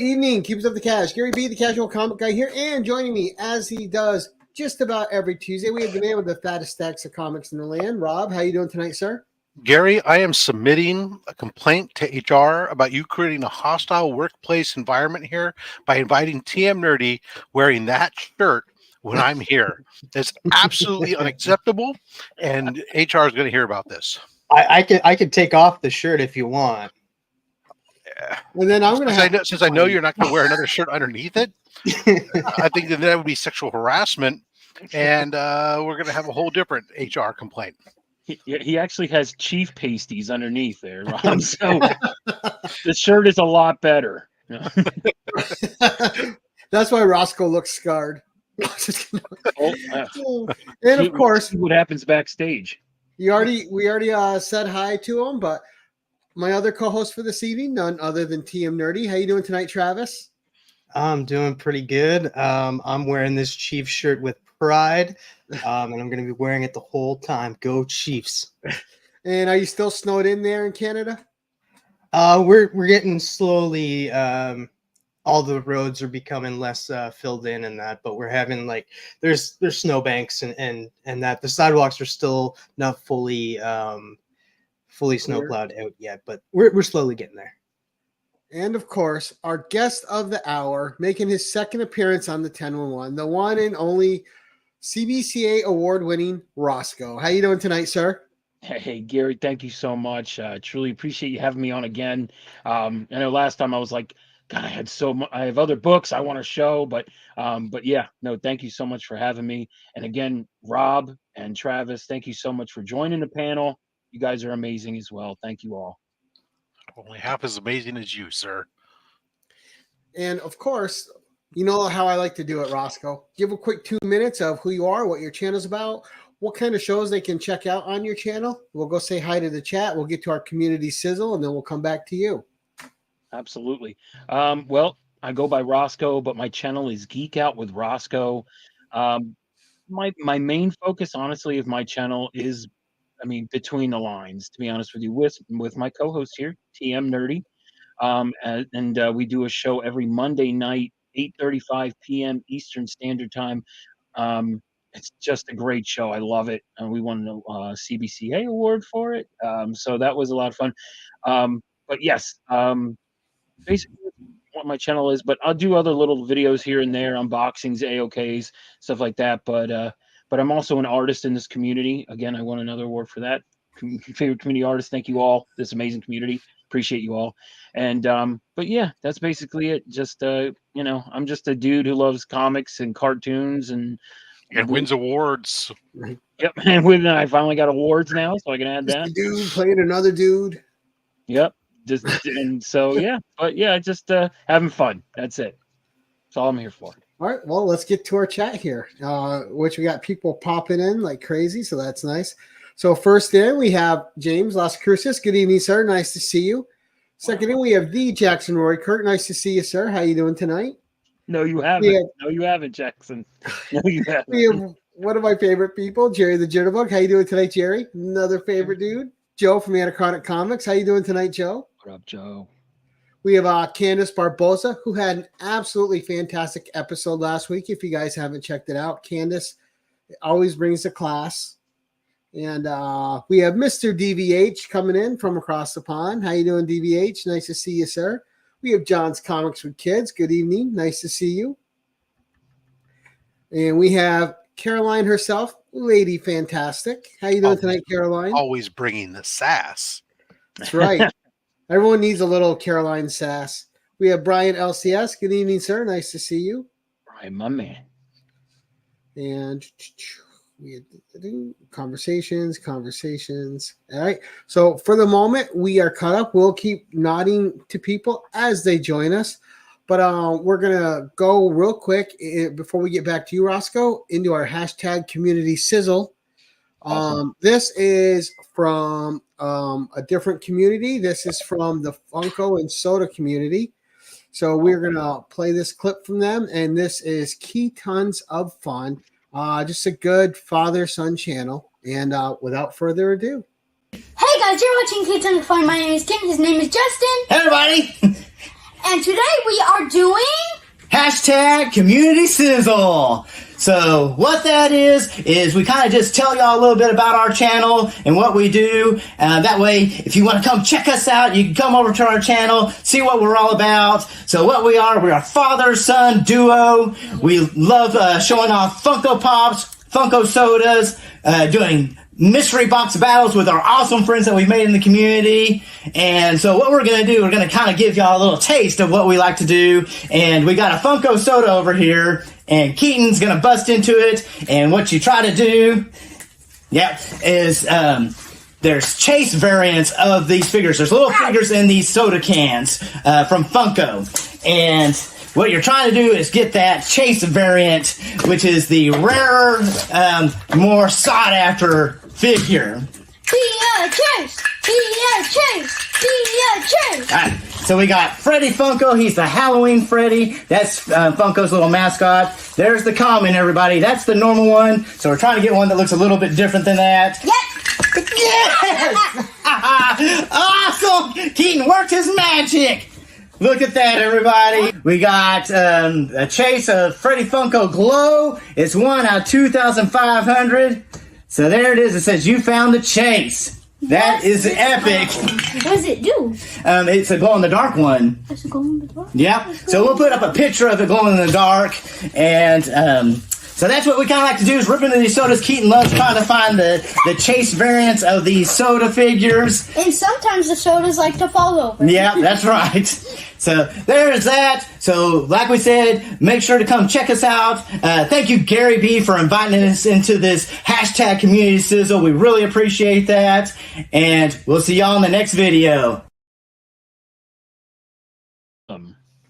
evening, Keepers of the Cash. Gary B, the casual comic guy here, and joining me, as he does just about every Tuesday, we have the man with the fattest stacks of comics in the land. Rob, how you doing tonight, sir? Gary, I am submitting a complaint to HR about you creating a hostile workplace environment here by inviting TM Nerdy wearing that shirt when I'm here. It's absolutely unacceptable, and HR is going to hear about this. I can take off the shirt if you want. Yeah. And then I'm going to since I know you're not going to wear another shirt underneath it, I think that would be sexual harassment, and we're going to have a whole different HR complaint. He actually has chief pasties underneath there, Rob. So the shirt is a lot better. That's why Rosko looks scarred. And of course, see what happens backstage. we already said hi to him, but my other co-host for this evening, none other than TM Nerdy. How you doing tonight, Travis? I'm doing pretty good. I'm wearing this Chiefs shirt with pride, and I'm going to be wearing it the whole time. Go Chiefs! And are you still snowed in there in Canada? We're getting slowly. All the roads are becoming less filled in and that, but we're having there's snowbanks and that the sidewalks are still not fully snow plowed out yet, but we're slowly getting there. And of course, our guest of the hour, making his second appearance on the 1011, the one and only CBCA award-winning Rosko. How you doing tonight, sir? Hey, Gary, thank you so much. Truly appreciate you having me on again. I know last time I was like, God, I have other books I want to show, but yeah, no, thank you so much for having me. And again, Rob and Travis, thank you so much for joining the panel. You guys are amazing as well. Thank you all. Only half as amazing as you, sir. And of course, you know how I like to do it, Rosko. Give a quick 2 minutes of who you are, what your channel's about, what kind of shows they can check out on your channel. We'll go say hi to the chat. We'll get to our community sizzle, and then we'll come back to you. Absolutely. Well, I go by Rosko, but my channel is Geek Out with Rosko. My main focus, honestly, of my channel is, between the lines, to be honest with you, with my co-host here, TM Nerdy. And we do a show every Monday night, 8:35 p.m. Eastern Standard Time. It's just a great show. I love it. And we won a CBCA award for it. So that was a lot of fun. But yes, basically what my channel is, but I'll do other little videos here and there, unboxings, AOKs, stuff like that. But I'm also an artist in this community. Again, I won another award for that. Favorite community artist. Thank you all. This amazing community. Appreciate you all. And but yeah, that's basically it. Just I'm just a dude who loves comics and cartoons and wins awards. Yep, and I finally got awards now, so I can add that. Dude playing another dude. Yep. And so yeah, but yeah, just having fun. That's it. That's all I'm here for. All right, well, let's get to our chat here, which we got people popping in like crazy, so that's nice. So first in, we have James Las Cruces. Good evening, sir. Nice to see you. Second in, we have the Jackson Roy Kirk. Nice to see you, sir. How you doing tonight? No, you haven't. No, you haven't, Jackson. No, you haven't. We have one of my favorite people, Jerry the Jitterbug. How you doing tonight, Jerry? Another favorite dude, Joe from Anachronic Comics. How you doing tonight, Joe? What up, Joe? We have Candace Barbosa, who had an absolutely fantastic episode last week. If you guys haven't checked it out, Candace always brings a class. And we have Mr. DVH coming in from across the pond. How you doing, DVH? Nice to see you, sir. We have John's Comics with Kids. Good evening. Nice to see you. And we have Caroline herself, Lady Fantastic. How you doing tonight, Caroline? Always bringing the sass. That's right. Everyone needs a little Caroline sass. We have Brian LCS. Good evening, sir. Nice to see you. Brian, my man. And we had conversations. All right. So for the moment, we are caught up. We'll keep nodding to people as they join us. But we're going to go real quick before we get back to you, Rosko, into our hashtag community sizzle. Awesome. This is from a different community. This is from the Funko and Soda community. So we're going to play this clip from them. And this is KeeTons of Fun. Just a good father-son channel. And without further ado. Hey guys, you're watching KeeTons of Fun. My name is Kim. His name is Justin. Hey everybody. And today we are doing Hashtag Community Sizzle. So what that is we kind of just tell y'all a little bit about our channel and what we do. That way, if you want to come check us out, you can come over to our channel, see what we're all about. So what we are father-son duo. We love showing off Funko Pops, Funko Sodas, doing mystery box battles with our awesome friends that we've made in the community. And so what we're going to do, we're going to kind of give y'all a little taste of what we like to do. And we got a Funko Soda over here, and Keaton's going to bust into it. And what you try to do, is there's chase variants of these figures. There's little figures in these soda cans from Funko. And what you're trying to do is get that chase variant, which is the rarer, more sought after figure. Be a chase! Be a chase! Be a chase! Alright, so we got Freddy Funko. He's the Halloween Freddy. That's Funko's little mascot. There's the common, everybody. That's the normal one. So we're trying to get one that looks a little bit different than that. Yep! Yes! Awesome! Keaton worked his magic. Look at that, everybody. We got a chase of Freddy Funko Glow. It's 1 out of 2,500. So there it is. It says, you found the chase. That is epic. What does it do? It's a glow-in-the-dark one. Does it go in the dark? Yep. So we'll put up a picture of it glow-in-the-dark. And so that's what we kind of like to do, is rip into these sodas. Keaton loves trying to find the chase variants of these soda figures. And sometimes the sodas like to fall over. Yeah, that's right. So there's that. So like we said, make sure to come check us out. Thank you, Gary B, for inviting us into this hashtag Community Sizzle. We really appreciate that. And we'll see y'all in the next video. Oh,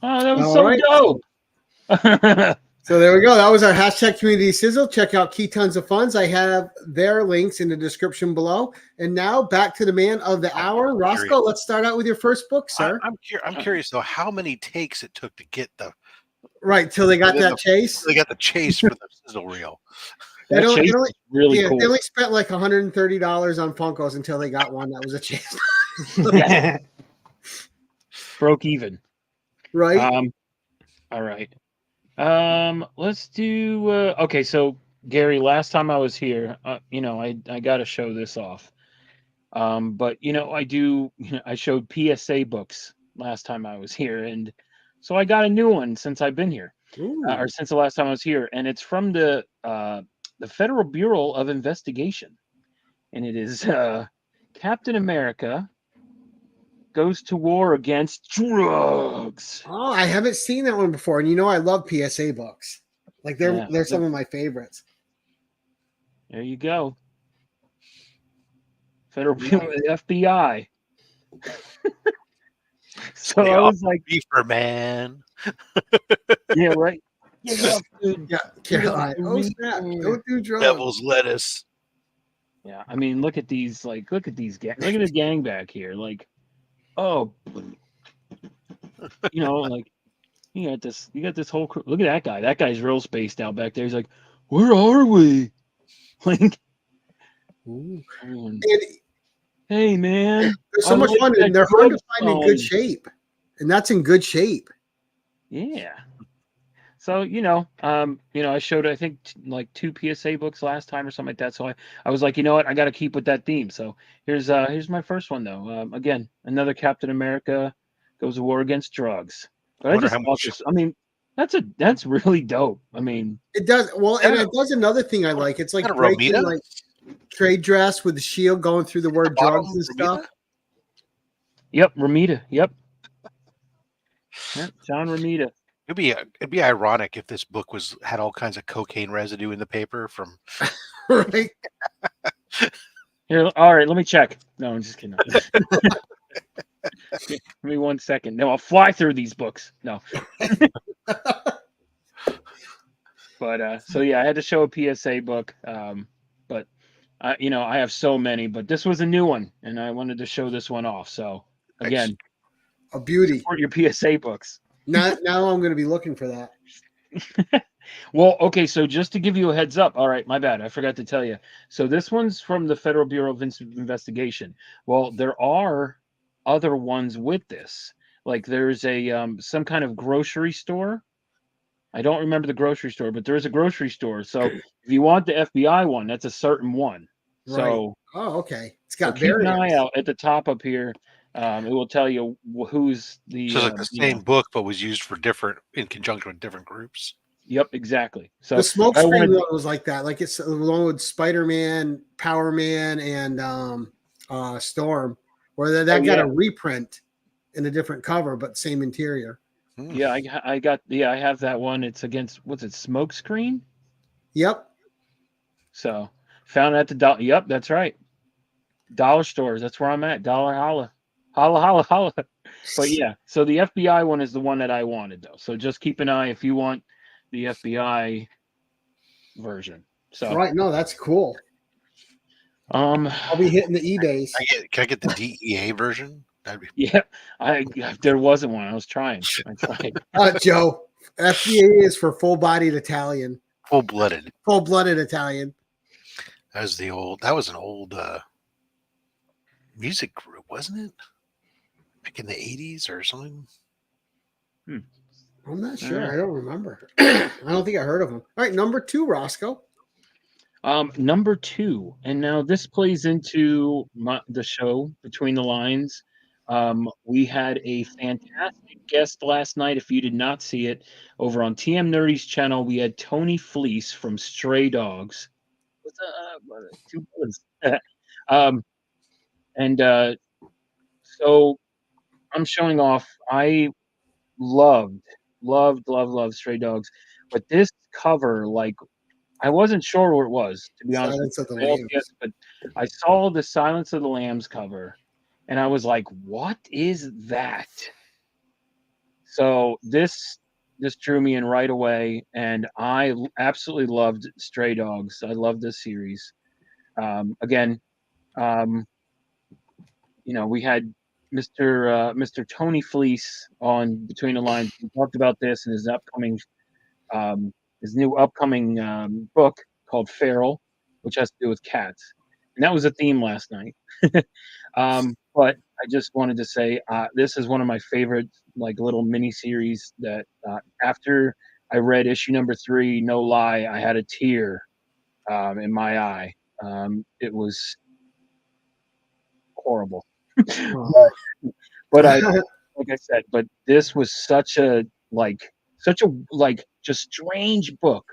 that was All so right. dope. So there we go. That was our hashtag Community Sizzle. Check out KeeTons of Fun. I have their links in the description below. And now back to the man of the hour, Rosko. Let's start out with your first book, sir. I'm curious though how many takes it took to get the Right till they got that chase. They got the chase for the sizzle reel. That chase is really cool. They only spent like $130 on Funkos until they got one that was a chase. Broke even. Right. All right. Let's do okay, so Gary, last time I was here, I got to show this off. But I showed PSA books last time I was here, and so I got a new one since I've been here. Or since the last time I was here, and it's from the Federal Bureau of Investigation. And it is Captain America goes to war against drugs. Oh, I haven't seen that one before. And I love PSA books. Like they're some of my favorites. There you go. Federal Bureau of the FBI. So I was like, Beefer man. yeah, right. Yeah, dude. Yeah. Oh snap! Don't do drugs. Devil's lettuce. Yeah, I mean, look at these. Like, look at these gang. Look at this gang back here. Like, oh, like you got this whole crew. Look at that guy. That guy's real spaced out back there. He's like, where are we? Like, hey man, there's so much fun, and they're hard to find in good shape, and that's in good shape. Yeah. So I showed I think like 2 PSA books last time or something like that. So I was like, you know what, I got to keep with that theme. So here's my first one though. Again, another Captain America goes to war against drugs. But I just thought this. I mean, that's really dope. I mean, it does well, and it does another thing I like. It's like breaking like trade dress with the shield going through the word drugs and stuff. Yep, Romita. Yep, John Romita. It'd be ironic if this book had all kinds of cocaine residue in the paper from right. Here, all right, let me check. No, I'm just kidding. Give me 1 second. No, I'll fly through these books. No. But so yeah, I had to show a PSA book. But I have so many, but this was a new one, and I wanted to show this one off. So again, a beauty. Support your PSA books. Now I'm going to be looking for that. Well, okay, so just to give you a heads up, all right, my bad, I forgot to tell you. So this one's from the Federal Bureau of Investigation. Well, there are other ones with this. like there's a some kind of grocery store. I don't remember the grocery store, but there is a grocery store. So if you want the FBI one, that's a certain one. Right. So Oh, okay. It's so got keep an eye variants. out at the top up here. It will tell you who's the So it's like the same book, but was used for different in conjunction with different groups. Yep, exactly. So The smoke I screen wanted one was like that. Like it's along with Spider-Man, Power Man, and Storm, where that got yeah. a reprint in a different cover, but same interior. Yeah, I got I have that one. It's against what's it, Smoke Screen? Yep. So found it at the dollar. Yep, that's right. Dollar stores. That's where I'm at. Dollar holla. Holla holla holla. But yeah, so the FBI one is the one that I wanted though. So just keep an eye if you want the FBI version. So Right. No, that's cool. I'll be hitting the eBays. Can I get the DEA version? That'd be yeah, there wasn't one. I was trying. I tried. Joe, FDA is for full-bodied Italian, full-blooded. full-blooded Italian. That was an old music group, wasn't it? Back in the 80s or something. I'm not sure. I don't remember. I don't think I heard of them. All right, number 2, Roscoe. Number 2, and now this plays into the show Between the Lines. We had a fantastic guest last night. If you did not see it, over on TM Nerdy's channel, we had Tony Fleece from Stray Dogs. What's up? Two bullets. So I'm showing off. I loved Stray Dogs, but this cover, like, I wasn't sure what it was, to be honest. Silence of the Lambs. But I saw the Silence of the Lambs cover, and I was like, "What is that?" So this drew me in right away, and I absolutely loved Stray Dogs. I love this series. Again, we had Mr. Tony Fleece on Between the Lines. We talked about this in his new upcoming book called Feral, which has to do with cats, and that was a theme last night. But I just wanted to say this is one of my favorite little mini series that after I read issue number 3, no lie, I had a tear in my eye. It was horrible. But like I said, but this was such a just strange book,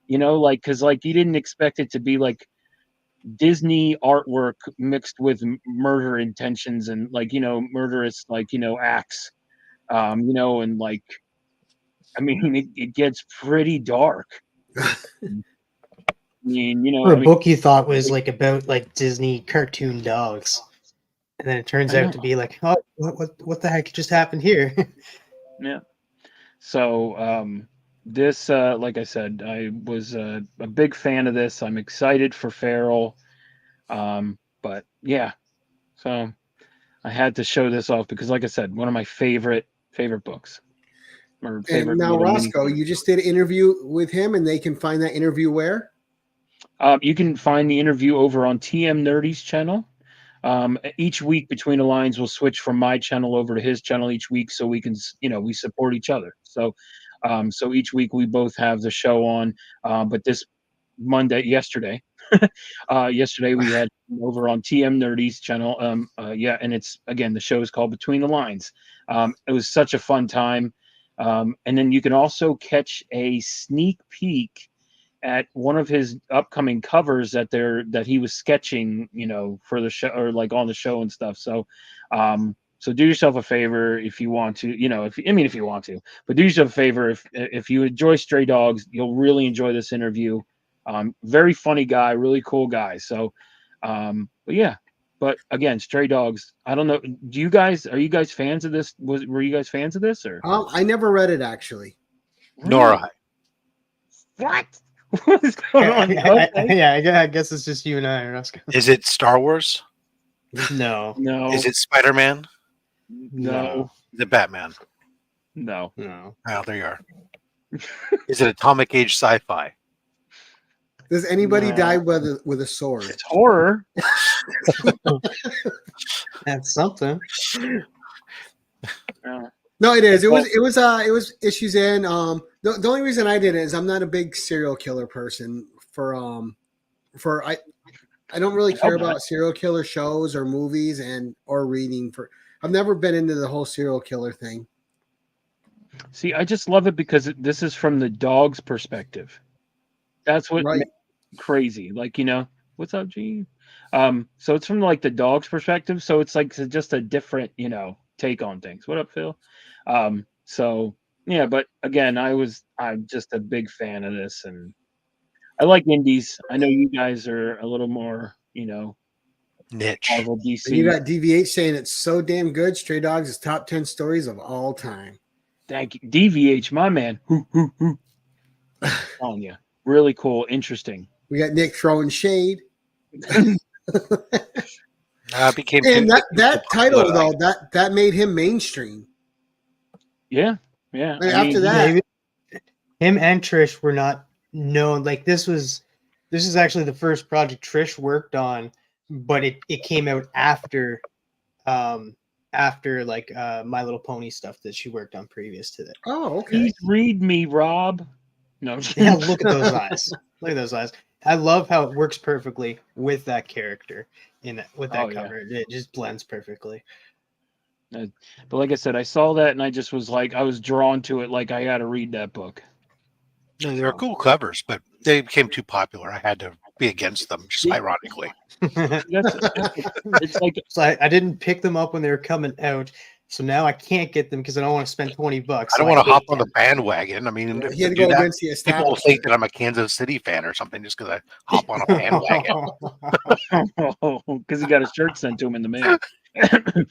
because you didn't expect it to be like Disney artwork mixed with murder intentions and murderous acts, and it gets pretty dark. For a book you thought was about Disney cartoon dogs, and then it turns out to be like, oh, what the heck just happened here? Yeah. So this, like I said, I was a big fan of this. I'm excited for Feral, but yeah. So I had to show this off because, like I said, one of my favorite books. And now, Roscoe, you just did an interview with him, and they can find that interview where? You can find the interview over on TM Nerdy's channel. Each week Between the Lines will switch from my channel over to his channel each week, so we can, we support each other. So each week we both have the show on. But this yesterday we had over on TM Nerdy's channel. And it's, again, the show is called Between the Lines. It was such a fun time. And then you can also catch a sneak peek at one of his upcoming covers that he was sketching, for the show, or on the show and stuff. So do yourself a favor if you want to, if you want to, but do yourself a favor. If you enjoy Stray Dogs, you'll really enjoy this interview. Very funny guy, really cool guy. So, but yeah, but again, Stray Dogs, I don't know. Are you guys fans of this? Were you guys fans of this, or? I never read it, actually. Nor I. What? What's going on? Yeah, I guess it's just you and I, Rosko. Is it Star Wars? No. Is it Spider-Man? No. Is it Batman? No. Oh, there you are. Is it Atomic Age sci-fi? Does anybody No. die with a sword? It's horror. That's something. No, it is. It Well- was issues in. The only reason I did it is I'm not a big serial killer person. I don't really care about serial killer shows or movies or reading. I've never been into the whole serial killer thing. See, I just love it because this is from the dog's perspective. That's what Right. makes it crazy. Like, what's up, G? So it's from like the dog's perspective. So it's like just a different, take on things. What up, Phil? So yeah, but again, I'm just a big fan of this, and I like indies. I know you guys are a little more, Niche. Marvel, And DC. you got DVH saying it's so damn good. Stray Dogs is top 10 stories of all time. Thank you, DVH, my man. Telling you, really cool, interesting. We got Nick throwing shade. Became And too that title popular. though, that made him mainstream. Yeah. I mean, after that, Him and Trish were not known. Like this is actually the first project Trish worked on, but it came out after like My Little Pony stuff that she worked on previous to that. oh, okay. Please read me, Rob. No, Yeah, look at those eyes. Look at those eyes. I love how it works perfectly with that character with that cover. It just blends perfectly. But like I said, I saw that and I just was like, I was drawn to it. Like I got to read that book. No, they were cool covers, but they became too popular. I had to be against them, just ironically. It's like So I didn't pick them up when they were coming out. So now I can't get them because I don't want to spend $20. I don't want to hop on the bandwagon. I mean, He had to do go that, against the people will establishment. think that I'm a Kansas City fan or something just because I hop on a bandwagon. because he got a shirt sent to him in the mail. It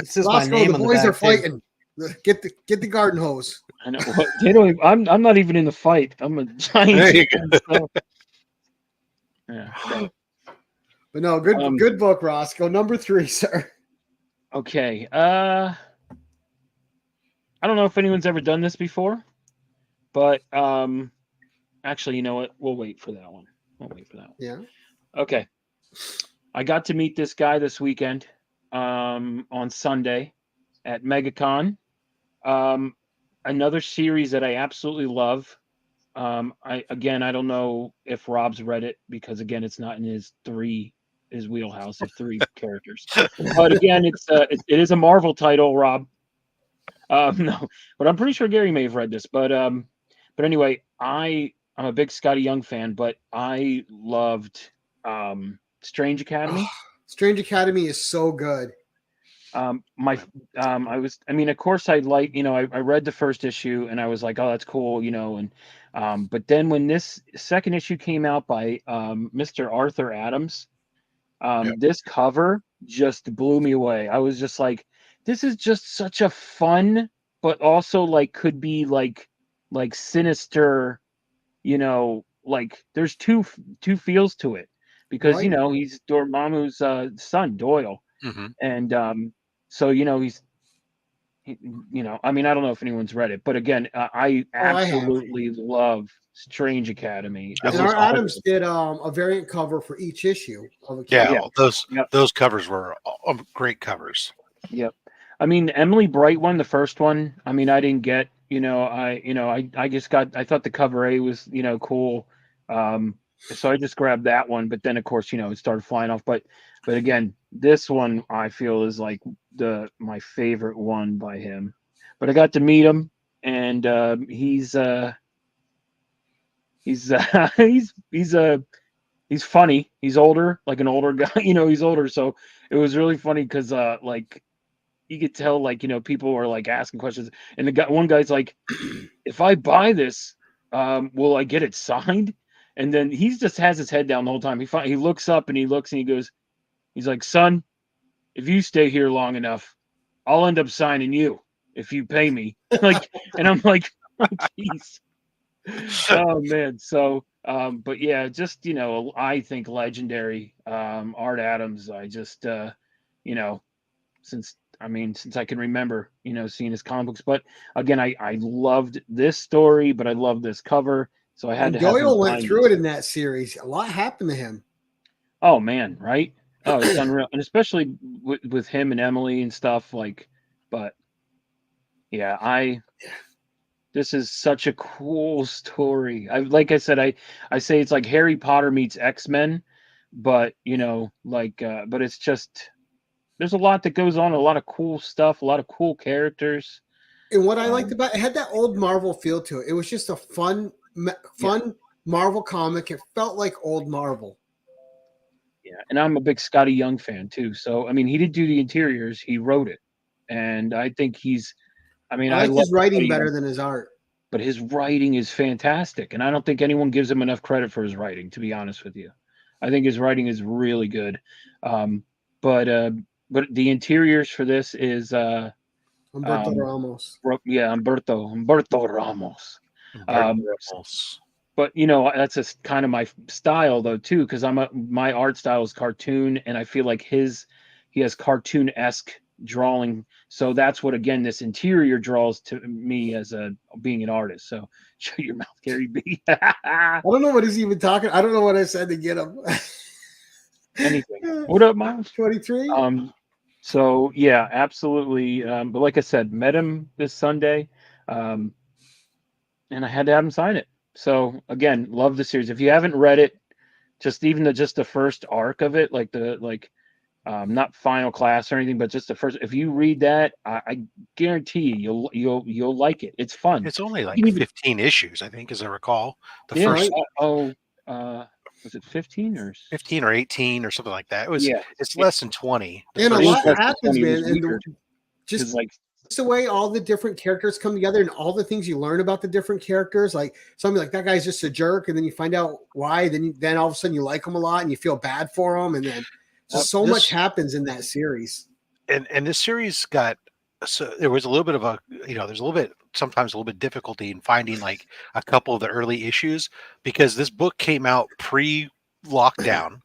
says my Roscoe, name the on the boys are back, too. fighting. Get the garden hose. I know. They don't even, I'm not even in the fight. I'm a giant. There you So, yeah. But no, good book, Roscoe. Number 3, sir. Okay. I don't know if anyone's ever done this before, but actually, you know what? We'll wait for that one. Yeah. Okay. I got to meet this guy this weekend on Sunday at MegaCon. Another series that I absolutely love. I don't know if Rob's read it because again, it's not in his wheelhouse of 3 characters. But again, it is a Marvel title, Rob. No, but I'm pretty sure Gary may have read this. But anyway, I'm a big Scotty Young fan, but I loved Strange Academy. Strange Academy is so good. Of course I like, I read the first issue and I was like, oh, that's cool, and but then when this second issue came out by Mr. Arthur Adams, this cover just blew me away. I was just like, this is just such a fun, but also like could be like sinister, like there's two feels to it because Right. he's Dormammu's son Doyle. Mm-hmm. And so I don't know if anyone's read it, but again, I absolutely love Strange Academy. And our Adams did a variant cover for each issue of a those covers were great covers. Yep. I mean, Emily Bright one, the first one. I mean, I didn't get. I just got. I thought the cover A was cool. So I just grabbed that one, but then of course it started flying off. But again, this one I feel is like my favorite one by him. But I got to meet him, and he's funny. He's older, like an older guy. He's older, so it was really funny because like you could tell, like people were like asking questions, and one guy's like, "If I buy this, will I get it signed?" And then he just has his head down the whole time. He looks up and he looks and he goes, he's like, "Son, if you stay here long enough, I'll end up signing you if you pay me." Like, and I'm like, oh, "Jeez." Oh man. So, but yeah, just I think legendary Art Adams. I just since I can remember, seeing his comic books. But again, I loved this story, but I love this cover. So I had And to have him Doyle went sign through this. it in that series. A lot happened to him. Oh man, right? Oh, it's unreal, and especially with him and Emily and stuff like. But yeah, this is such a cool story. Like I said, I say it's like Harry Potter meets X-Men, but but it's just there's a lot that goes on, a lot of cool stuff, a lot of cool characters. And what I liked about it had that old Marvel feel to it. It was just a fun Marvel comic. It felt like old Marvel. Yeah, and I'm a big Scotty Young fan too. So I mean, he did do the interiors, he wrote it, and I think he's. I mean, I I like love his writing Scotty better Young, than his art. but his writing is fantastic, and I don't think anyone gives him enough credit for his writing. To be honest with you, I think his writing is really good. Um, but uh, but the interiors for this is Humberto Ramos. Humberto Ramos. Um, Rebels. but that's just kind of my style though too, because my art style is cartoon, and I feel like he has cartoon-esque drawing, so that's what again this interior draws to me as a being an artist. So shut your mouth, Gary B. I don't know what he's even talking. I don't know what I said to get him. Anything. What up, Miles? 23. So yeah, absolutely. But like I said, met him this Sunday, and I had to have him sign it. So again, love the series. If you haven't read it, just even the first arc of it, not Final Class or anything, but just the first. If you read that, I guarantee you'll like it. It's fun. It's only like You can even- 15 issues, I think, as I recall. The yeah. first Was it 15 or 15 or 18 or something like that. Yeah. It's less than 20. The And a first- lot Less than happens, 20 was man. And weird. just 'Cause, like the way all the different characters come together and all the things you learn about the different characters, like somebody like that guy's just a jerk, and then you find out why. Then all of a sudden you like him a lot and you feel bad for him, and then just so much happens in that series. And this series got so there was a little bit of there's a little bit sometimes a little bit difficulty in finding like a couple of the early issues because this book came out pre-lockdown,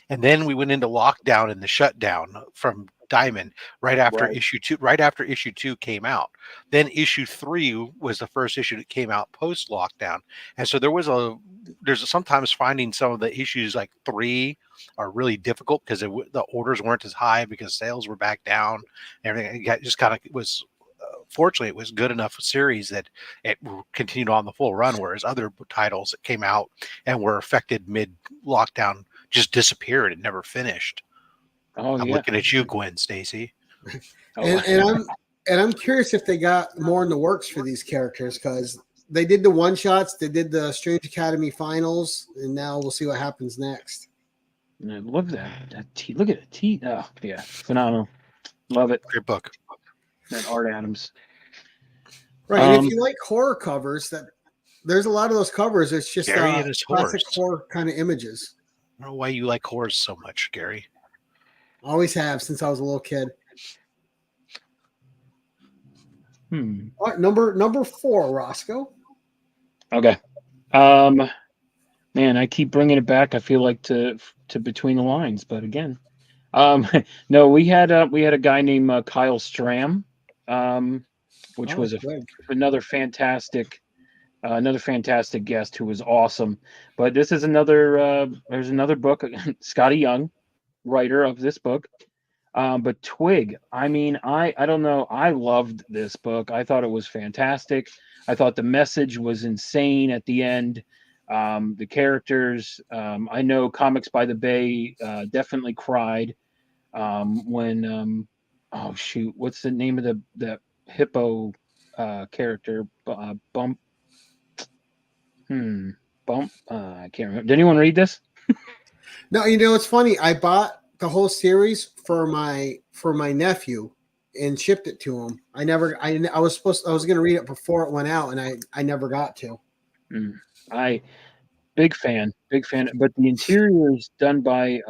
and then we went into lockdown and the shutdown from Diamond right after issue 2 came out. Then issue 3 was the first issue that came out post lockdown, and so there's sometimes finding some of the issues like 3 are really difficult because the orders weren't as high because sales were back down. Everything just kind of was. Fortunately, it was good enough a series that it continued on the full run, whereas other titles that came out and were affected mid lockdown just disappeared and never finished. I'm looking at you, Gwen Stacy. And I'm curious if they got more in the works for these characters because they did the one shots, they did the Strange Academy finals, and now we'll see what happens next. I love that. Look at it. Oh, yeah, phenomenal. Love it. Great book. That Art Adams. Right, and if you like horror covers, there's a lot of those covers. It's just classic horror kind of images. I don't know why you like horrors so much, Gary. Always have since I was a little kid. All right, number 4, Rosko. Okay. Man, I keep bringing it back. I feel like to Between the Lines, but again, no, we had a guy named Kyle Stram, which was another fantastic guest who was awesome. But this is there's another book, Scotty Young, writer of this book. But Twig, I mean, I don't know. I loved this book. I thought it was fantastic. I thought the message was insane at the end. The characters, I know Comics by the Bay definitely cried when oh shoot, what's the name of the hippo character? Bump. I can't remember. Did anyone read this? No, it's funny. I bought the whole series for my nephew and shipped it to him. I was going to read it before it went out, and I never got to. Big fan. But the interior is done by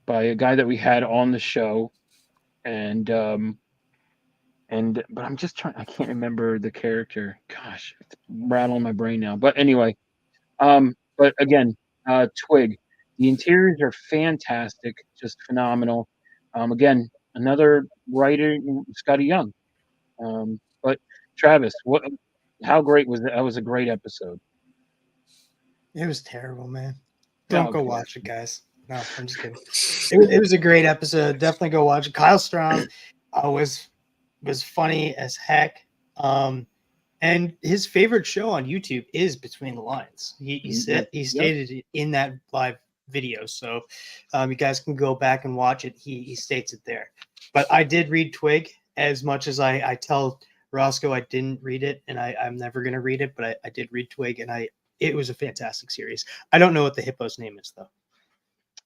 a guy that we had on the show, but I'm just trying. I can't remember the character. Gosh, it's rattling my brain now. But anyway, but again, Twig. The interiors are fantastic, just phenomenal. Again, another writer, Scotty Young. But Travis, how great was that? That was a great episode. It was terrible, man. Oh, Don't go God. watch it, guys. No, I'm just kidding. It was a great episode. Definitely go watch it. Kyle Strom was funny as heck. And his favorite show on YouTube is Between the Lines. He stated it in that live video, so you guys can go back and watch it. He states it there. But I did read Twig, as much as I tell Rosko I didn't read it, and I'm never gonna read it. But I did read Twig, and it was a fantastic series. I don't know what the hippo's name is though.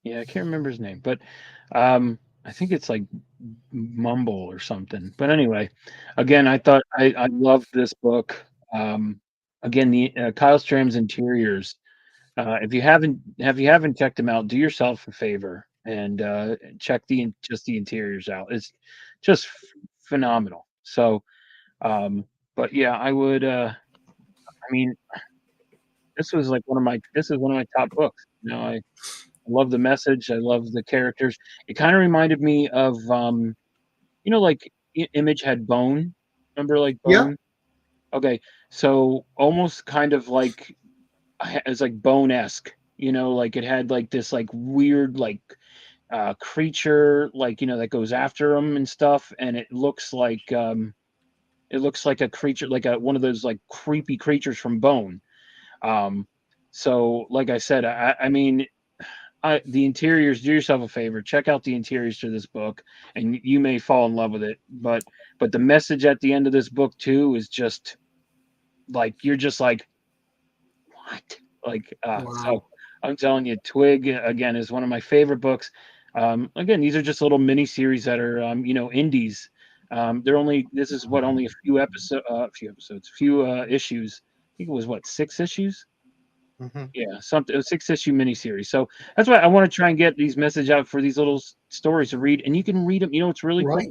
Yeah, I can't remember his name, but I think it's like Mumble or something. But anyway, again, I thought I loved this book. Again, the Kyle Stram's Interiors. If you haven't checked them out, do yourself a favor and check the interiors out. It's just phenomenal. So, but yeah, I would. I mean, this is one of my top books. You know, I love the message. I love the characters. It kind of reminded me of, like Image had Bone. Remember, like Bone? Yeah. Okay, so almost kind of like it's like Bone-esque. Like it had like this like weird like creature that goes after him and stuff, and it looks like a creature like one of those like creepy creatures from Bone. So like I said, I mean. The interiors, do yourself a favor, check out the interiors to this book, and you may fall in love with it. But the message at the end of this book too is just like you're just like, what? Like Wow. So I'm telling you, Twig again is one of my favorite books. Again, these are just little mini series that are indies. This is only a few issues. I think it was 6 issues. Mm-hmm. Yeah, something, a 6-issue miniseries. So that's why I want to try and get these message out for these little stories to read, and you can read them. It's really Right.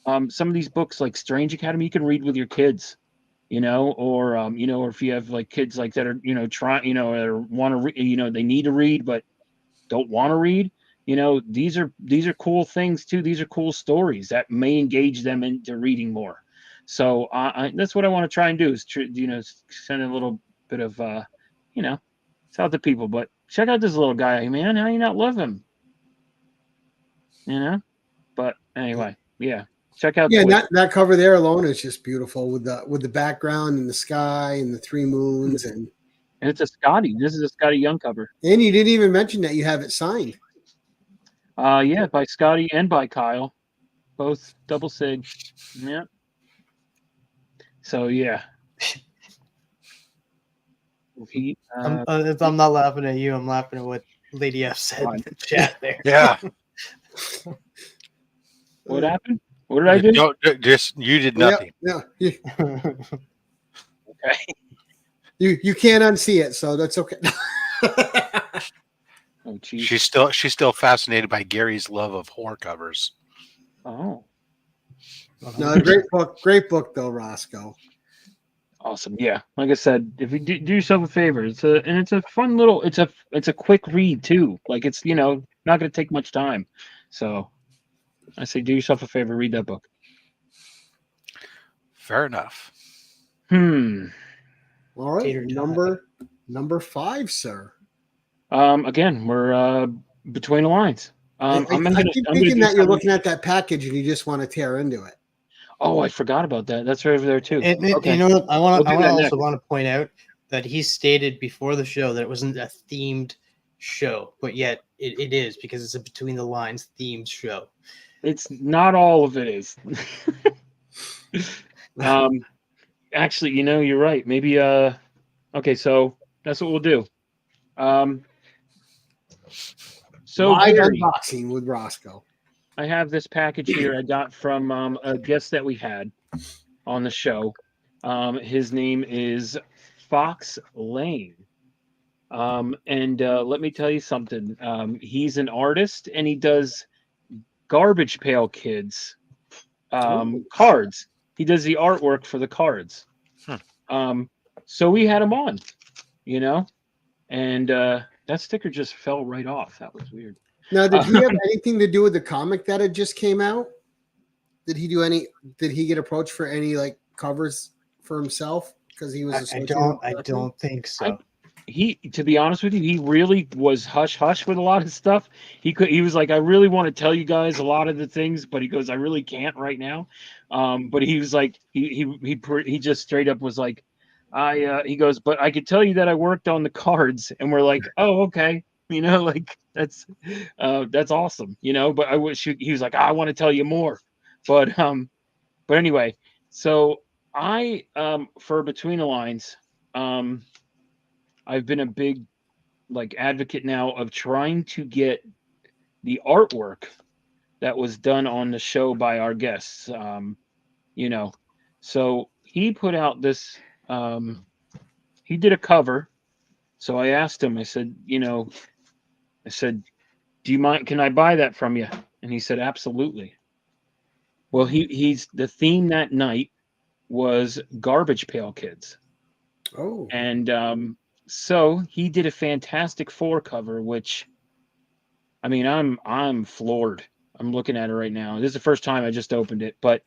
cool. Some of these books, like Strange Academy, you can read with your kids. Or or if you have like kids like that are trying or want to read, they need to read but don't want to read. These are cool things too. These are cool stories that may engage them into reading more. So that's what I want to try and do is send a little bit of it's out to people. But check out this little guy, man. How you not love him? But anyway, yeah. Check out. Yeah, Twitch. that cover there alone is just beautiful with the background and the sky and the 3 moons and it's a Scotty. This is a Scotty Young cover. And you didn't even mention that you have it signed. Yeah, by Scotty and by Kyle, both double sig. Yeah. So yeah. If I'm not laughing at you, I'm laughing at what Lady F said in the chat there. Yeah. What happened? What did I do? You did nothing. Yeah. Okay. You can't unsee it, so that's okay. Oh, geez. She's still fascinated by Gary's love of horror covers. Oh. No, great book though, Rosko. Awesome. Yeah. Like I said, if you do yourself a favor, it's a fun little, it's a quick read too. Like it's, not going to take much time. So I say, do yourself a favor, read that book. Fair enough. All right. Number 5, sir. Again, we're Between the Lines. I keep thinking that you're looking at that package and you just want to tear into it. Oh, I forgot about that. That's right over there too. Okay. You know what? I want to point out that he stated before the show that it wasn't a themed show, but yet it is because it's a Between the Lines themed show. It's not all of it is. Actually, you're right. Maybe okay, so that's what we'll do. So live Gary, unboxing with Rosko. I have this package here I got from a guest that we had on the show. His name is Fox Lane. And let me tell you something. He's an artist and he does Garbage Pail Kids cards. He does the artwork for the cards. So we had him on, and that sticker just fell right off. That was weird. Now, did he have anything to do with the comic that had just came out? Did he get approached for any like covers for himself? Because he was I don't think so. to be honest with you, he really was hush hush with a lot of stuff. He was like, I really want to tell you guys a lot of the things, but he goes, I really can't right now. But he was like, he just straight up was like, he goes, but I could tell you that I worked on the cards, and we're like, oh, okay, like that's awesome, But I wish he was like, I want to tell you more, but anyway, so I for Between the Lines, I've been a big advocate now of trying to get the artwork that was done on the show by our guests. So he put out this. He did a cover. So I asked him. I said, do you mind? Can I buy that from you? And he said, absolutely. Well, he's the theme that night was Garbage Pail Kids. Oh, and so he did a Fantastic Four cover, which, I mean, I'm floored. I'm looking at it right now. This is the first time I just opened it, but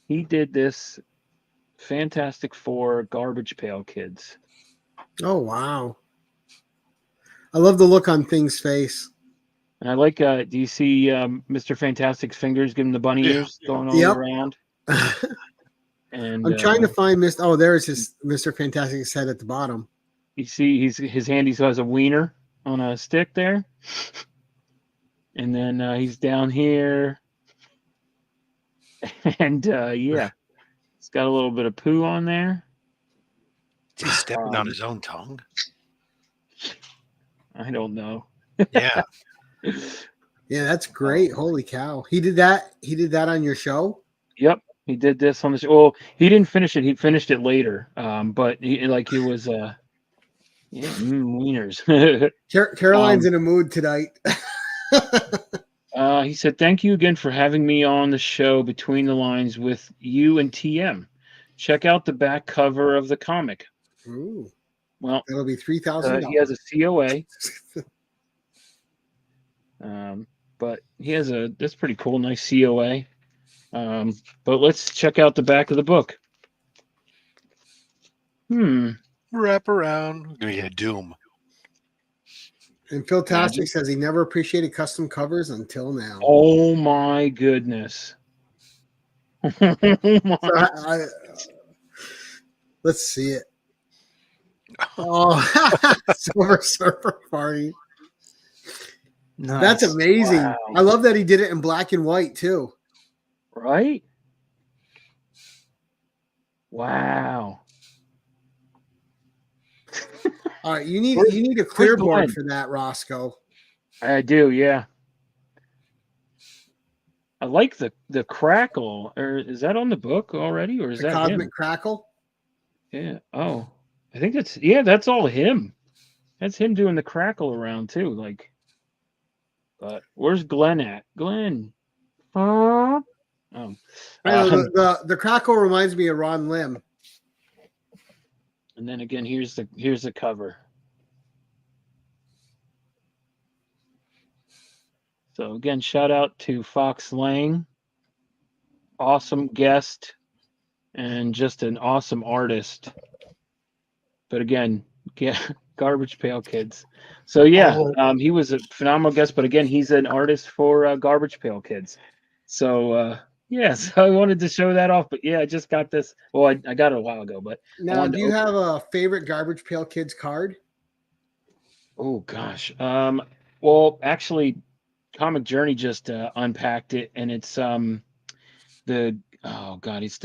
he did this Fantastic Four Garbage Pail Kids. oh wow! I love the look on Thing's face. And I like. Do you see Mr. Fantastic's fingers giving the bunny ears going all around? And I'm trying to find Mr. Oh, there's his Mr. Fantastic's head at the bottom. You see, his hand. He still has a wiener on a stick there, and then he's down here, and yeah, it's got a little bit of poo on there. Is he stepping on his own tongue? I don't know. Yeah. Yeah, that's great. Holy cow. He did that on your show? Yep. He did this on the show. Well, he didn't finish it. He finished it later. But he was wieners. Caroline's in a mood tonight. He said, thank you again for having me on the show Between the Lines with you and TM. Check out the back cover of the comic. Ooh. Well, that'll be $3,000. He has a COA. But he has that's pretty cool, nice COA. But let's check out the back of the book. Wrap around. Yeah, Doom. And Phil Tastic says he never appreciated custom covers until now. Oh my goodness. Let's see it. Oh, Silver Surfer Party. Nice. That's amazing. Wow. I love that he did it in black and white too. Right? Wow. All right, you need a clear board for that, Rosko. I do, yeah. I like the crackle. Or is that on the book already, or is that Cosmic him? Crackle? Yeah. Oh, I think that's all him. That's him doing the crackle around too. But where's Glenn at? Glenn. Oh. The crackle reminds me of Ron Lim. And then again, here's the cover. So again, shout out to Fox Lang. Awesome guest and just an awesome artist. But again, Garbage Pail Kids. So yeah, he was a phenomenal guest, but again, he's an artist for Garbage Pail Kids. So so I wanted to show that off, but yeah, I just got this. Well, I got it a while ago, but now, do you have a favorite Garbage Pail Kids card? Oh gosh, well, actually, Comic Journey just unpacked it, and it's it's the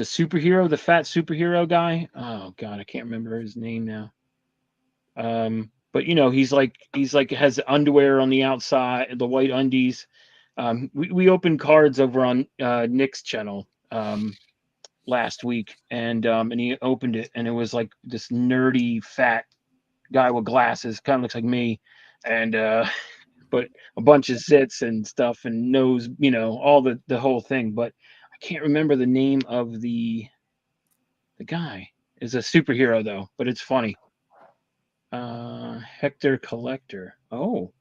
superhero, the fat superhero guy. Oh god, I can't remember his name now. But he's like has underwear on the outside, the white undies. We opened cards over on Nick's channel last week, and he opened it, and it was like this nerdy fat guy with glasses, kind of looks like me, and but a bunch of zits and stuff, and knows all the whole thing. But I can't remember the name of the guy. Is a superhero though, but it's funny. Hector Collector. Oh.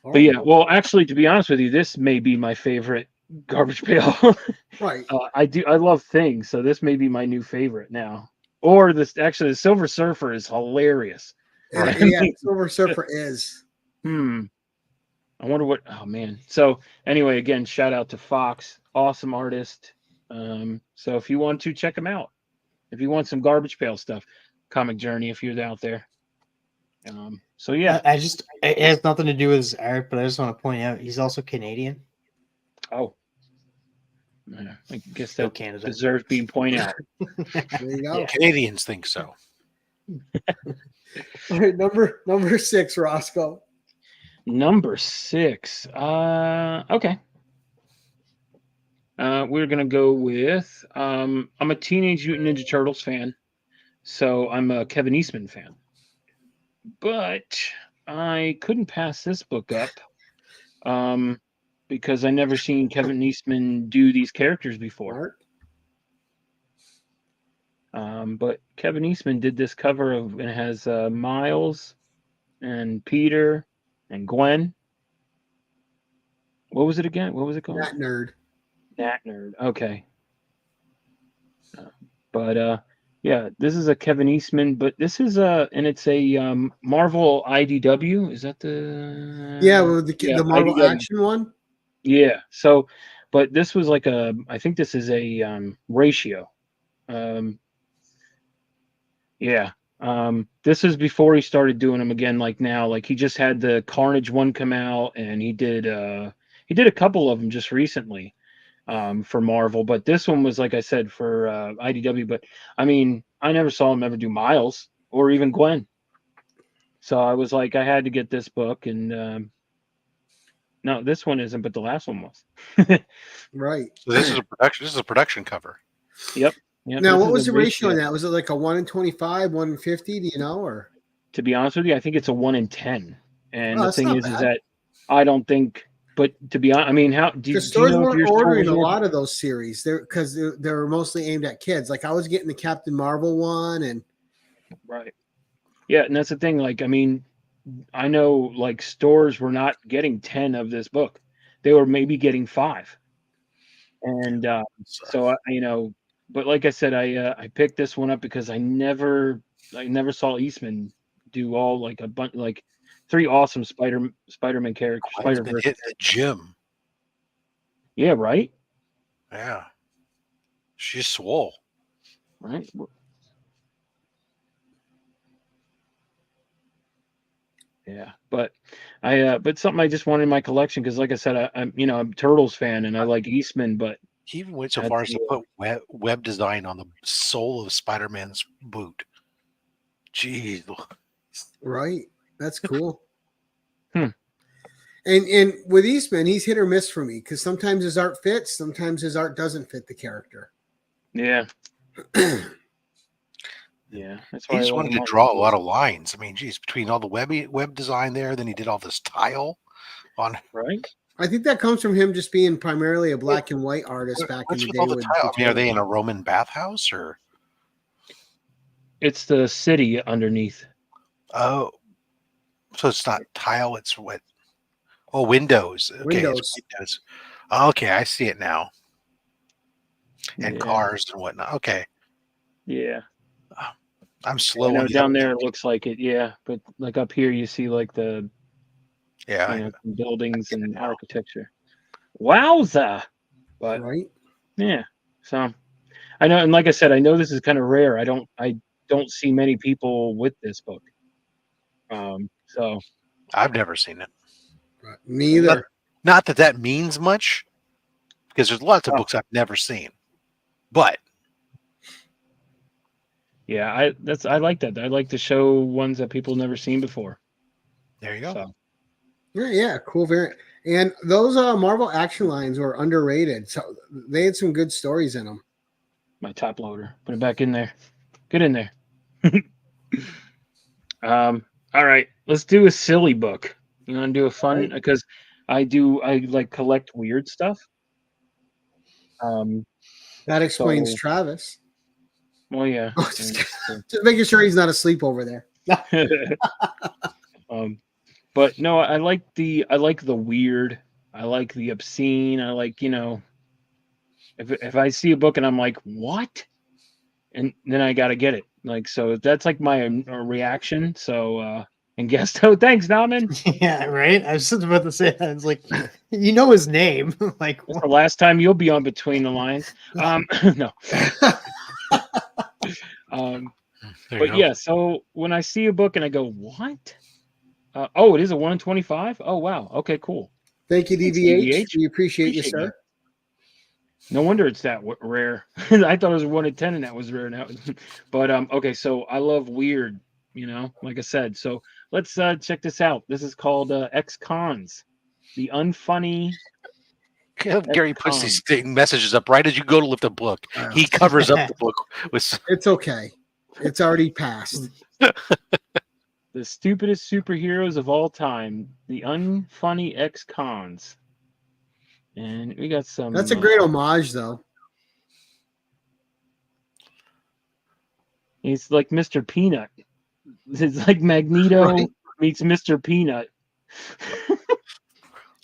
But yeah, well, actually, to be honest with you, this may be my favorite Garbage Pail. Right. I love Things, so this may be my new favorite now. Or this actually, the Silver Surfer is hilarious. Yeah, Silver Surfer is. I wonder what. Oh man. So anyway, again, shout out to Fox, awesome artist. So if you want to check him out, if you want some Garbage Pail stuff, Comic Journey, if you're out there. So yeah. It has nothing to do with his art, but I just want to point out he's also Canadian. Oh. Yeah, I guess Go that Canada. deserves being pointed out. There you go. Yeah. Canadians think so. All right, number 6, Roscoe. Number 6. Okay. We're gonna go with I'm a Teenage Mutant Ninja Turtles fan, so I'm a Kevin Eastman fan. But I couldn't pass this book up because I never seen Kevin Eastman do these characters before. But Kevin Eastman did this cover of, and it has Miles and Peter and Gwen. What was it again? What was it called? That nerd. That nerd. Okay. But yeah, this is a Kevin Eastman, but this is and it's a Marvel IDW. Is that the? Yeah, well, the Marvel IDW. Action one. Yeah. So, but this was like I think this is a ratio. Yeah. This is before he started doing them again. Like now, like he just had the Carnage one come out, and he did a couple of them just recently. For Marvel, but this one was, like I said, for IDW. But I mean, I never saw him ever do Miles or even Gwen, so I was like, I had to get this book. And no, this one isn't, but the last one was. Right. So this is a production. This is a production cover. Yep. Now, what was the ratio on that? Was it like a 1 in 25, 1 in 50? Do you know? Or to be honest with you, I think it's a 1 in 10. And the thing is bad. that I don't think. But to be honest, I mean, how do you? The stores know weren't ordering a lot of those series because they were mostly aimed at kids. Like I was getting the Captain Marvel one, and right, yeah, and that's the thing. Like, I mean, I know like stores were not getting 10 of this book; they were maybe getting 5. And so but like I said, I picked this one up because I never saw Eastman do all like a bunch like 3 awesome Spider-Man characters. Spider-Man hitting the gym. Yeah, right. Yeah, she's swole. Right. Yeah, but but something I just wanted in my collection because, like I said, I'm a Turtles fan and I like Eastman, but He even went so far as to put web design on the sole of Spider-Man's boot. Jeez. right, that's cool. And with Eastman, he's hit or miss for me because sometimes his art fits, sometimes his art doesn't fit the character. Yeah. Yeah, that's why He just wanted to draw a lot of lines. I mean, geez, between all the web design there, then he did all this tile on. Right. I think that comes from him just being primarily a black and white artist back in the day. All the tile? I mean, are they in a Roman bathhouse or? It's the city underneath. Oh, so it's not tile; it's what? Oh, windows. Okay, Windows. Windows. Okay, I see it now. And cars and whatnot. Okay. Yeah. I'm slow. I know down there it looks like it, yeah. But like up here, you see like the buildings and architecture. Wowza! But right, yeah. So I know, and like I said, I know this is kind of rare. I don't see many people with this book. So I've never seen it. Neither. Not that means much, because there's lots of books I've never seen. But yeah, I like that. I like to show ones that people never seen before. There you go. So. Yeah, cool variant. And those Marvel action lines were underrated. So they had some good stories in them. My top loader. Put it back in there. Get in there. All right. Let's do a silly book. You want to do a fun? Because I like collect weird stuff. That explains Travis. Well, yeah. Just making sure he's not asleep over there. But no, I like the weird I like the obscene. I like, if I see a book and I'm like, what? And then I got to get it. Like, so that's like my reaction. So, and guess, oh, thanks, Nauman. Yeah, right. I was just about to say that. It's like, you know his name. Like, That's the last time you'll be on Between the Lines. No. There you But go. yeah, so when I see a book and I go, what? Oh, it is a 1 in 25? Oh, wow. Okay, cool. Thank you, Thanks, DVH. DVH. We appreciate you, Appreciate sir. that. No wonder it's that rare. I thought it was 1 in 10 and that was rare now. But okay, so I love weird, like I said. So let's check this out. This is called ex-cons. The unfunny Gary puts these messages up right as you go to lift a book. He covers up the book with. It's okay. It's already passed. The stupidest superheroes of all time. The unfunny ex-cons. And we got some. That's a great homage, though. He's like Mr. Peanut. It's like Magneto Right. meets Mr. Peanut.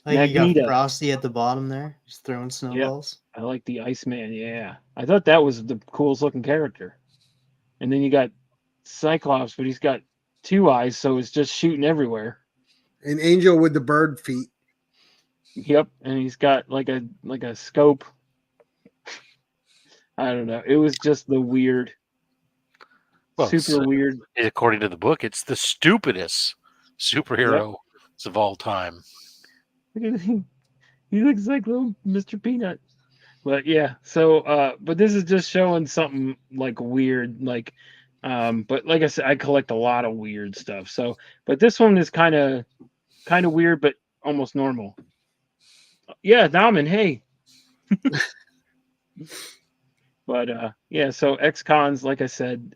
like you got Magneto. Frosty at the bottom there, just throwing snowballs. I like the Iceman. Yeah, I thought that was the coolest looking character. And then you got Cyclops, but he's got 2 eyes, so it's just shooting everywhere. An angel with the bird feet. Yep, and he's got like a scope. I don't know. It was just the weird, super weird. According to the book, it's the stupidest superhero of all time. Look at him. He looks like little Mr. Peanut. But yeah, so but this is just showing something like weird, like but like I said, I collect a lot of weird stuff. So but this one is kind of weird, but almost normal. Yeah, Nauman, hey. But yeah, so ex-cons, like I said,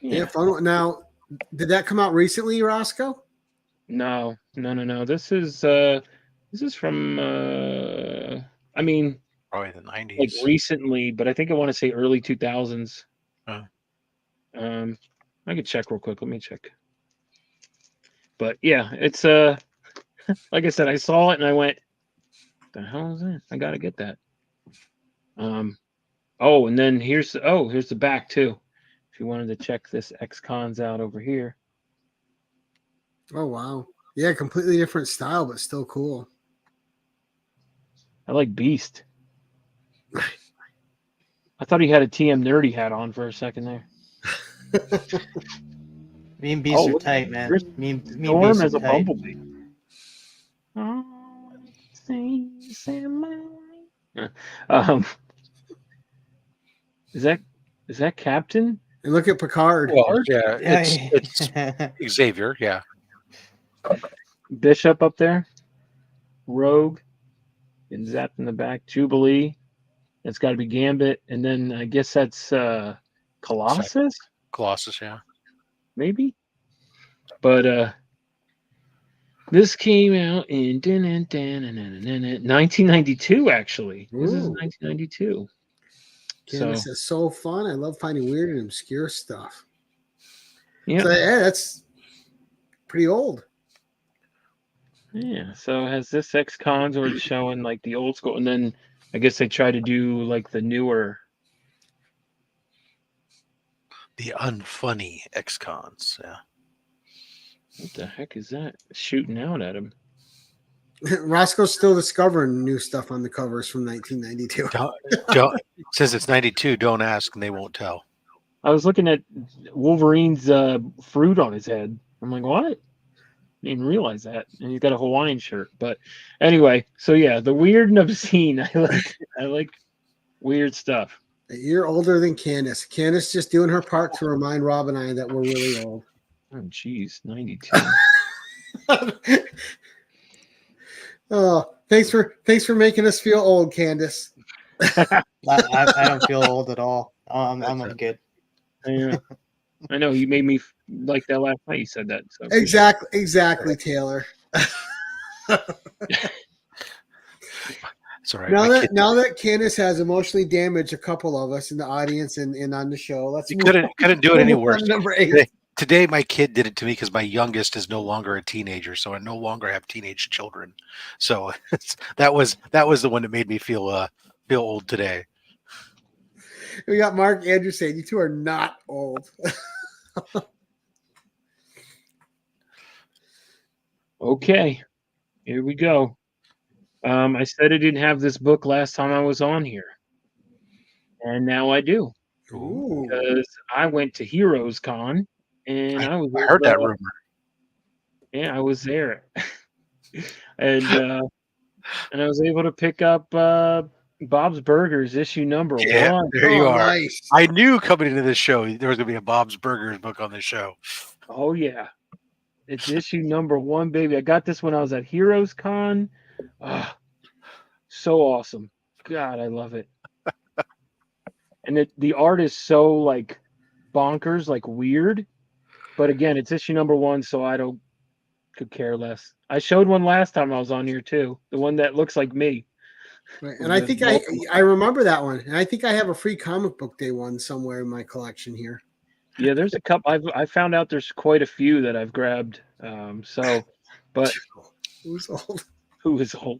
Yeah, fun. Now, did that come out recently, Roscoe? No. This is from I mean, Probably the 90s. like recently, but I think I want to say early 2000s. Oh. I could check real quick. Let me check. But yeah, it's like I said, I saw it and I went, "The hell is that? I gotta get that." Oh, and then here's the back too. If you wanted to check this ex-cons out over here. Oh, wow. Yeah, completely different style, but still cool. I like Beast. I thought he had a TM Nerdy hat on for a second there. Me and Beast are look, tight, man. there's Me and Storm Beast are as a tight. bumblebee. Is that Captain? And look at Picard. Well, yeah, Yeah, it's Xavier. Yeah, Bishop up there? Rogue? And zapped in the back. Jubilee. That's got to be Gambit. And then I guess that's Colossus? Colossus. Yeah, Maybe? But this came out in 1992, actually. This is Ooh. 1992. Candace is so fun. I love finding weird and obscure stuff. Yeah. So, yeah, that's pretty old. Yeah, so it has this ex-cons where it's showing like the old school, and then I guess they try to do like the newer. the unfunny ex-cons. Yeah, What the heck is that? Shooting out at him. Roscoe's still discovering new stuff on the covers from 1992. don't since it's 92. Don't ask, and they won't tell. I was looking at Wolverine's fruit on his head. I'm like, what? Didn't realize that. And he's got a Hawaiian shirt. But anyway, so yeah, the weird and obscene. I like weird stuff. You're older than Candace. Candace just doing her part to remind Rob and I that we're really old. Oh, geez, 92. Oh, thanks for making us feel old, Candace. I don't feel old at all. I'm good. Yeah. I know you made me like that last night. You said that. So Exactly, Taylor. It's all right. Now that Candace has emotionally damaged a couple of us in the audience and on the show, You couldn't do it any worse. Number 8. Today, my kid did it to me because my youngest is no longer a teenager, so I no longer have teenage children. So that was the one that made me feel old today. We got Mark Andrew saying you two are not old. Okay, here we go. I said I didn't have this book last time I was on here, and now I do. Ooh. Because I went to Heroes Con, and I was I heard that rumor. Yeah, I was there, and I was able to pick up Bob's Burgers issue number Yeah, 1. there you Oh, are. nice. I knew coming into this show there was going to be a Bob's Burgers book on this show. Oh yeah, it's issue number 1, baby. I got this when I was at Heroes Con. So awesome. God, I love it. And the art is so like bonkers, like weird. But again, it's issue number 1, so I could care less. I showed one last time I was on here too. The one that looks like me. Right. And I think I remember that one. And I think I have a free comic book day one somewhere in my collection here. Yeah, there's a couple. I found out there's quite a few that I've grabbed. But Who's old? who is old?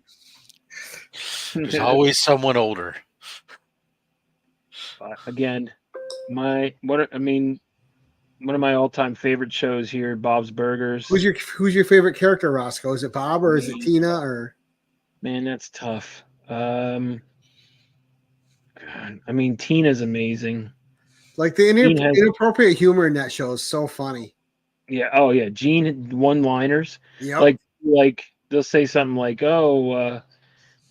There's always someone older. Again, one of my all-time favorite shows here, Bob's Burgers. Who's your favorite character, Rosko? Is it Bob or is it Tina or? Man, that's tough. God, I mean, Tina's amazing. Like the inappropriate humor in that show is so funny. Yeah. Oh yeah. Gene one-liners. Yep. Like they'll say something like, "Oh,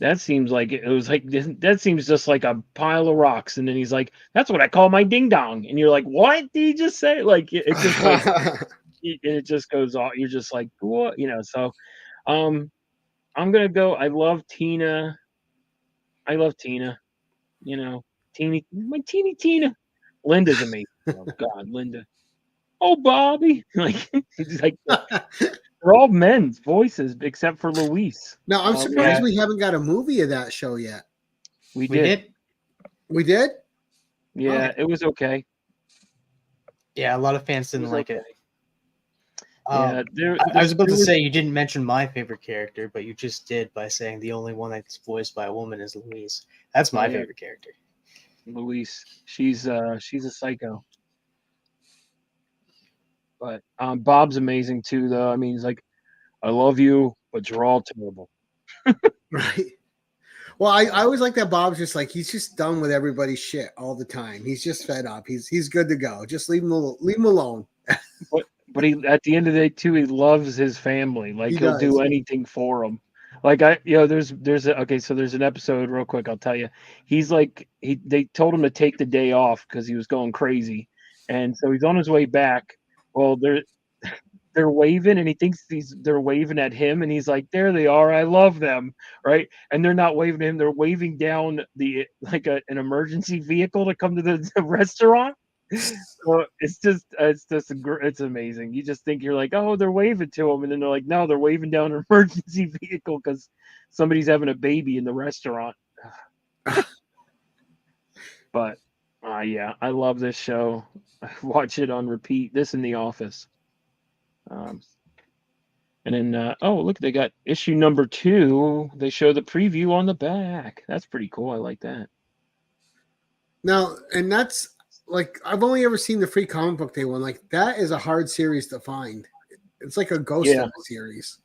that seems like it was like that seems just like a pile of rocks," and then he's like, "That's what I call my ding dong," and you're like, "What did he just say?" Like it just like, it just goes off. You're just like, "What?" So, I'm gonna go. I love Tina. Teeny, my teeny Tina. Linda's amazing. Oh God, Linda. Oh Bobby, it's like they're all men's voices except for Luis. Now I'm surprised we haven't got a movie of that show yet. We did. We did? Yeah, It was okay. Yeah, a lot of fans didn't like it. Yeah, I was about to say you didn't mention my favorite character, but you just did by saying the only one that's voiced by a woman is Louise. That's my favorite character. Luis. She's a psycho. But Bob's amazing too, though. I mean, he's like, "I love you, but you're all terrible." Right. Well, I always like that Bob's just like he's just done with everybody's shit all the time. He's just fed up. He's good to go. Just leave him alone. But he, at the end of the day too, he loves his family. Like he'll do anything for them. Like there's an episode real quick. I'll tell you. He's like they told him to take the day off because he was going crazy, and so he's on his way back. Well, they're waving, and he thinks they're waving at him, and he's like, "There they are. I love them." Right? And they're not waving at him. They're waving down an emergency vehicle to come to the restaurant. So it's amazing. You just think you're like, "Oh, they're waving to him," and then they're like, "No, they're waving down an emergency vehicle because somebody's having a baby in the restaurant." But yeah, I love this show. I watch it on repeat. This in The Office. And then look, they got issue number 2. They show the preview on the back. That's pretty cool. I like that. Now, and that's like I've only ever seen the free comic book day one. Like that is a hard series to find. It's like a ghost of a series.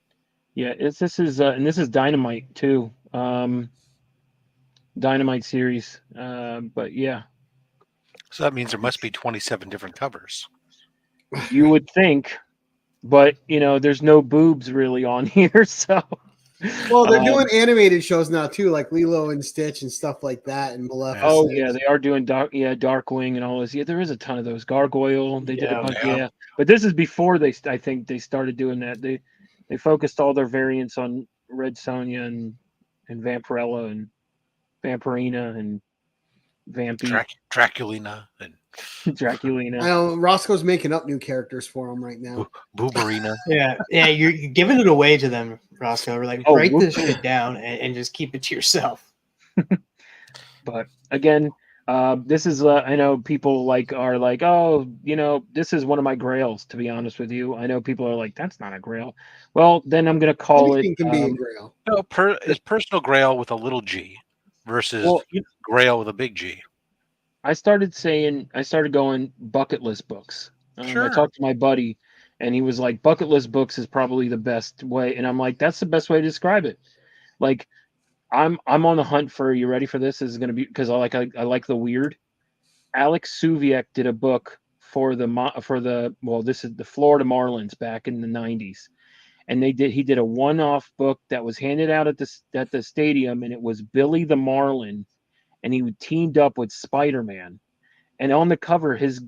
Yeah, this is Dynamite too. Dynamite series. But yeah. So that means there must be 27 different covers. You would think, but there's no boobs really on here, so. Well, they're doing animated shows now too, like Lilo and Stitch and stuff like that, and Maleficent. Oh yeah, they are doing Darkwing and all this. Yeah, there is a ton of those. Gargoyle, they did a bunch. Yeah, but this is before I think they started doing that. They focused all their variants on Red Sonja and Vampirella and Vampirina and Vampy. Draculina and Draculina. I know Roscoe's making up new characters for them right now. Booberina. Yeah, you're giving it away to them, Roscoe. We're like, write this shit down and just keep it to yourself. But again, This is I know people like are like, oh, this is one of my grails. To be honest with you, I know people are like, that's not a grail. Well, then I'm gonna call it. Anything can be a grail. No, is personal grail with a little g versus Well, grail with a big G. I started going bucket list books. I Sure. talked to my buddy, and he was like, bucket list books is probably the best way, and I'm like, that's the best way to describe it. Like, I'm on the hunt for. You ready for this? This is gonna be because I like the weird. Alex Suviak did a book for this is the Florida Marlins back in the 90s, and he did a one-off book that was handed out at the stadium, and it was Billy the Marlin, and he teamed up with Spider-Man, and on the cover his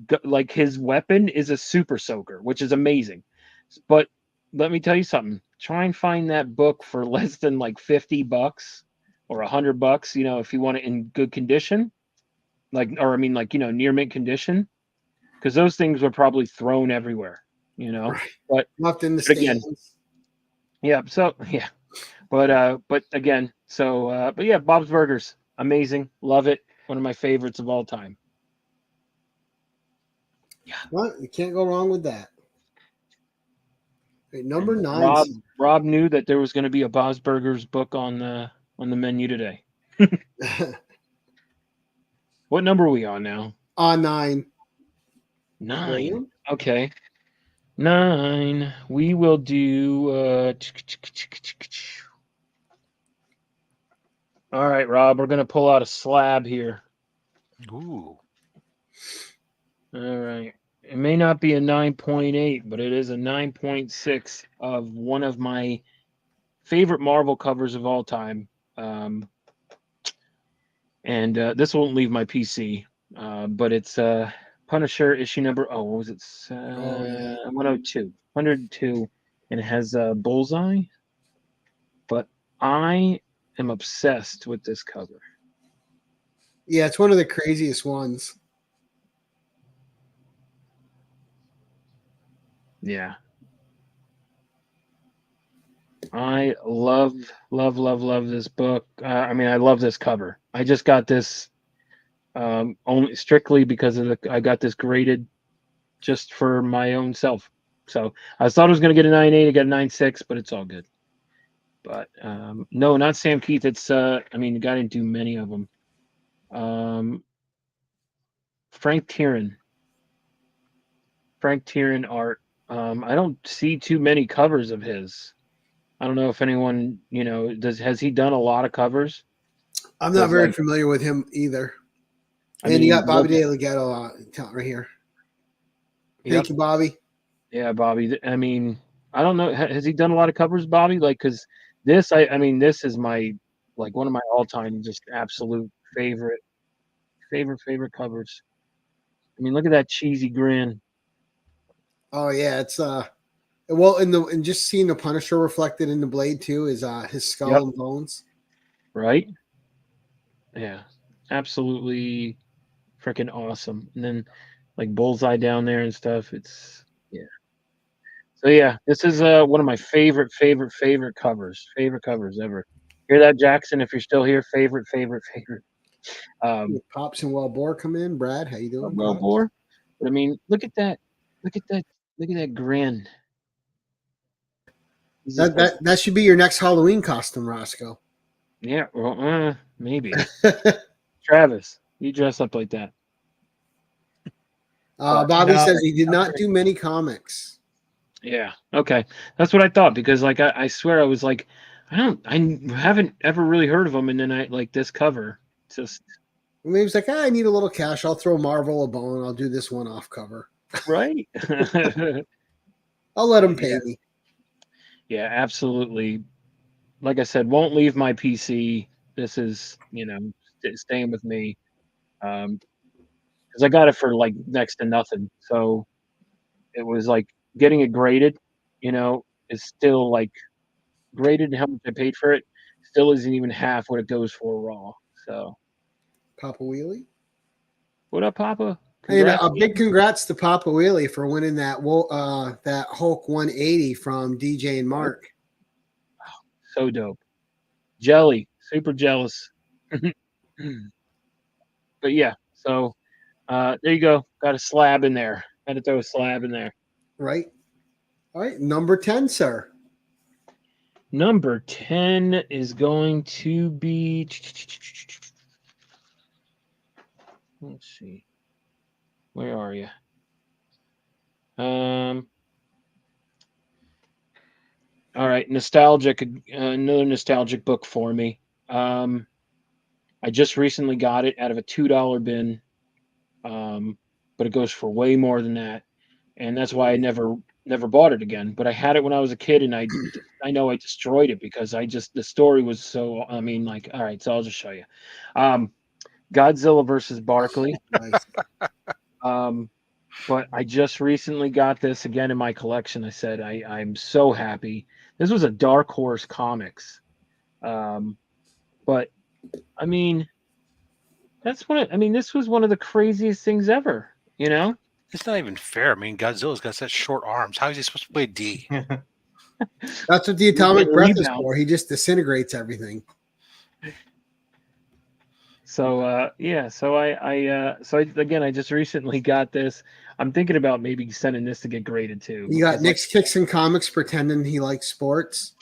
weapon is a super soaker, which is amazing. But let me tell you something, try and find that book for less than like $50 or $100, if you want it in good condition, near mint condition, because those things were probably thrown everywhere, Right. but Left in the again, stands. yeah, so yeah, but again, so but yeah, Bob's Burgers, amazing, love it, one of my favorites of all time. Well, you can't go wrong with that. Okay, number And 9. Rob knew that there was going to be a Bob's Burgers book on the menu today. What number are we on now? On 9. 9. Okay. 9. We will do all right, Rob, we're gonna pull out a slab here. Ooh. All right. It may not be a 9.8, but it is a 9.6 of one of my favorite Marvel covers of all time. And this won't leave my PC, but it's Punisher issue number, what was it? 102. 102. And it has Bullseye. But I am obsessed with this cover. Yeah, it's one of the craziest ones. Yeah. I love this book. I love this cover. I just got this only strictly because I got this graded just for my own self. So I thought I was going to get a 9.8. I got a 9.6, but it's all good. But no, not Sam Keith. It's the guy didn't do many of them. Frank Tieran art. I don't see too many covers of his. I don't know if anyone, has he done a lot of covers? I'm not very familiar with him either. And you got Bobby De Legato right here. Thank you, Bobby. Yeah, Bobby. I don't know. Has he done a lot of covers, Bobby? Because this, this is my, one of my all-time just absolute favorite covers. Look at that cheesy grin. Oh yeah, it's well, and just seeing the Punisher reflected in the blade too is his skull and bones. Right? Yeah. Absolutely freaking awesome. And then Bullseye down there and stuff. It's So yeah, this is one of my favorite covers. Favorite covers ever. Hear that, Jackson? If you're still here, favorite. Pops and Wellbore come in. Brad, how you doing? Wellbore. But look at that. Look at that grin. That should be your next Halloween costume, Rosko. Yeah, well, maybe. Travis, you dress up like that. Bobby says he did not do many comics. Yeah. Okay. That's what I thought, because I swear I was like, I haven't ever really heard of him, and then I this cover. Just maybe he's like, I need a little cash. I'll throw Marvel a bone. I'll do this one-off cover. Right. I'll let him pay me. Yeah, absolutely. Like I said, won't leave my PC. This is, staying with me. Because I got it for next to nothing. So it was getting it graded, is still graded, and how much I paid for it still isn't even half what it goes for raw. So Papa Wheelie. What up, Papa? Congrats, and a big congrats to Papa Wheelie for winning that Hulk 180 from DJ and Mark. Oh, so dope. Jelly, super jealous. But yeah, So there you go. Got a slab in there. Had to throw a slab in there. Right. All right. Number 10, sir. Number 10 is going to be. Let's see. Where are you? All right, nostalgic. Another nostalgic book for me. I just recently got it out of a $2 bin, but it goes for way more than that, and that's why I never bought it again. But I had it when I was a kid, and I know I destroyed it because the story was so. I mean, like, all right, so I'll just show you. Godzilla versus Barkley. Nice. But I just recently got this again in my collection. I said I'm so happy. This was a Dark Horse Comics, but I mean, this was one of the craziest things ever. You know, It's not even fair. I mean, Godzilla's got such short arms. How is he supposed to play D? That's what the atomic get breath is rebound. for. He just disintegrates everything. So I just recently got this. I'm thinking about maybe sending this to get graded too. You got because, Nick's Kicks and Comics pretending he likes sports.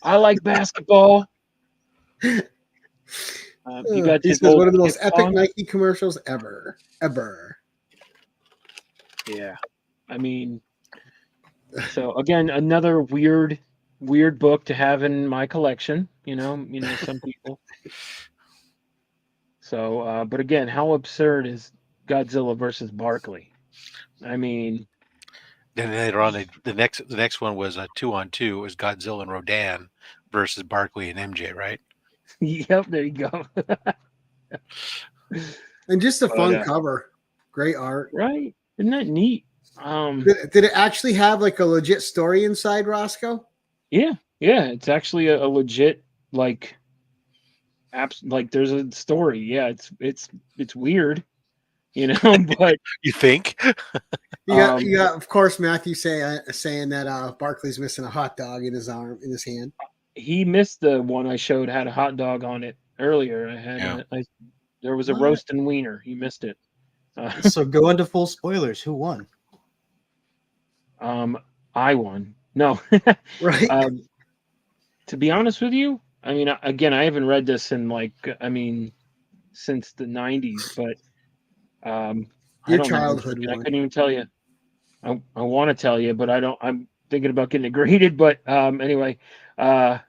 I like basketball. You got This this is old one of the most Kip epic on? Nike commercials ever. Yeah, I mean, so again, another weird book to have in my collection. You know, some people. So, but again, how absurd is Godzilla versus Barkley? I mean, Then later on, the next one was a 2-on-2. It was Godzilla and Rodan versus Barkley and MJ, right? yep, there you go. And just a But, fun cover. Great art. Right? Isn't that neat? Did it actually have like a legit story inside, Roscoe? Yeah. It's actually a legit like like there's a story. Yeah, it's weird, but You think? You got, of course, Matthew saying that Barkley's missing a hot dog in his hand. he missed the one I showed had a hot dog on it earlier. There was a What? roast and wiener. He missed it. So go into full spoilers. Who won? I won. No. Right. To be honest with you, I mean, again, I haven't read this in since the 90s, but I Your don't know. childhood I one. couldn't even tell you. I want to tell you, but I don't. I'm thinking about getting it graded. But anyway, I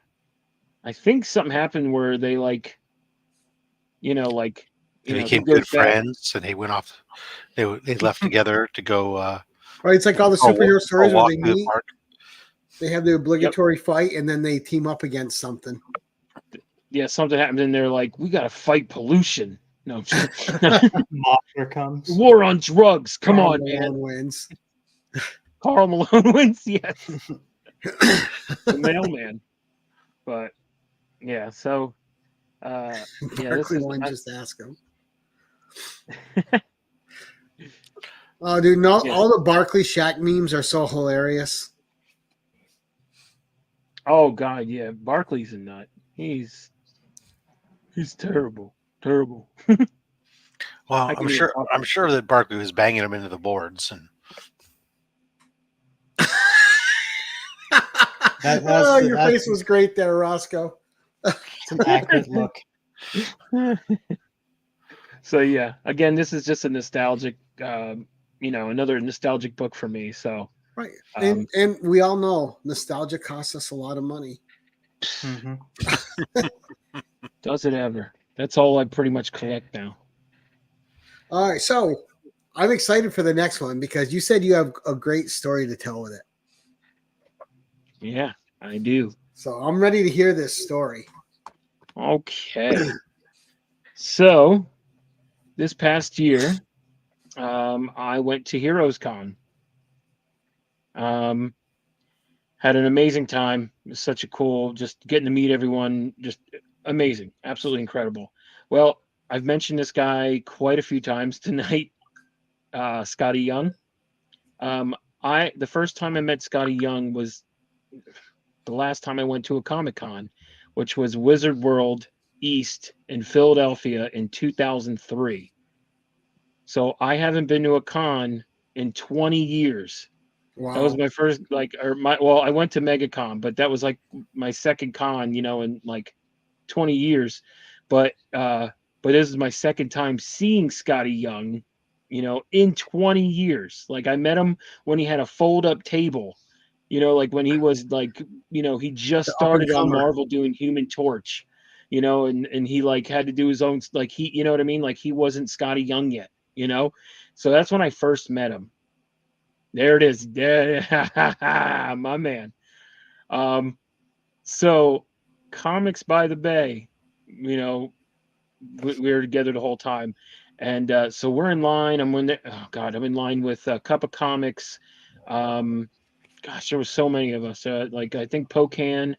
think something happened where they They he became goes good back. friends, and they went off. They left together to go. Right, it's like all the for a superhero walk- stories for a where walk they through the meet, park. they have the obligatory fight, and then they team up against something. Yeah, something happened, and they're like, "We got to fight pollution." No, Monster comes. war on drugs. Come Karl on, man. Malone wins. Karl Malone wins. Yes, the mailman. But yeah, so Barkley is- won. I- Just ask him. Oh, dude, no! Yeah. All the Barkley Shaq memes are so hilarious. Oh God, yeah, Barkley's a nut. He's terrible. Well, Well, I can even talk I'm sure that Barkley was banging him into the boards, and Your face was great there, Roscoe. It's an accurate look. So yeah, again, this is just a nostalgic, another nostalgic book for me. So Right, and we all know nostalgia costs us a lot of money. Mhm. does it ever? That's all I pretty much collect now. All right, so I'm excited for the next one because you said you have a great story to tell with it. Yeah, I do. So I'm ready to hear this story. Okay. So this past year, I went to Heroes Con. Had an amazing time. It was such a cool, just getting to meet everyone, just amazing, absolutely incredible. Well, I've mentioned this guy quite a few times tonight, Scotty Young. The first time I met Scotty Young was the last time I went to a Comic Con, which was Wizard World East in Philadelphia in 2003. So I haven't been to a con in 20 years. Wow. That was my first, like, or my, well, I went to MegaCon, but that was like my second con, you know, in like 20 years. But this is my second time seeing Scotty Young, you know, in 20 years. Like I met him when he had a fold up table, you know, like when he was like, you know, he just The up and started on comer. Marvel doing Human Torch, you know, and he like had to do his own, like he, you know what I mean? Like he wasn't Scotty Young yet, you know? So that's when I first met him. There it is. Yeah, my man. So Comics by the Bay, you know, we were together the whole time. And so we're in line. I'm in line with Cup of Comics. Gosh, there was so many of us. Like I think Pocan,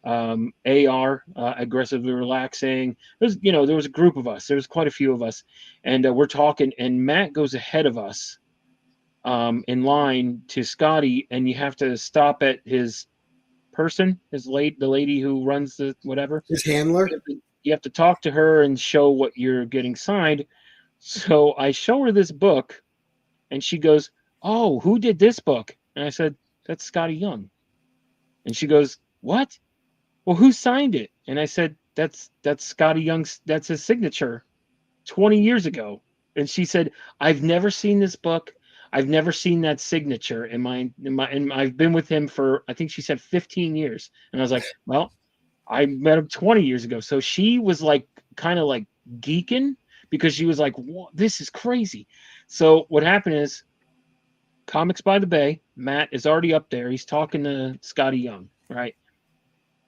AR, aggressively relaxing. There's, you know, there was a group of us. There was quite a few of us, and we're talking. And Matt goes ahead of us, in line to Scotty, and you have to stop at his person, the lady who runs the whatever. His handler. You have to talk to her and show what you're getting signed. So I show her this book, and she goes, "Oh, who did this book?" And I said, "That's Scotty Young." And she goes, "What? Well, who signed it?" And I said, That's Scotty Young's. That's his signature, 20 years ago." And she said, "I've never seen this book. I've never seen that signature and I've been with him for, I think she said 15 years." And I was like, "Well, I met him 20 years ago." So she was like, kind of like geeking, because she was like, "This is crazy." So what happened is, Comics by the Bay, Matt is already up there. He's talking to Scotty Young, right?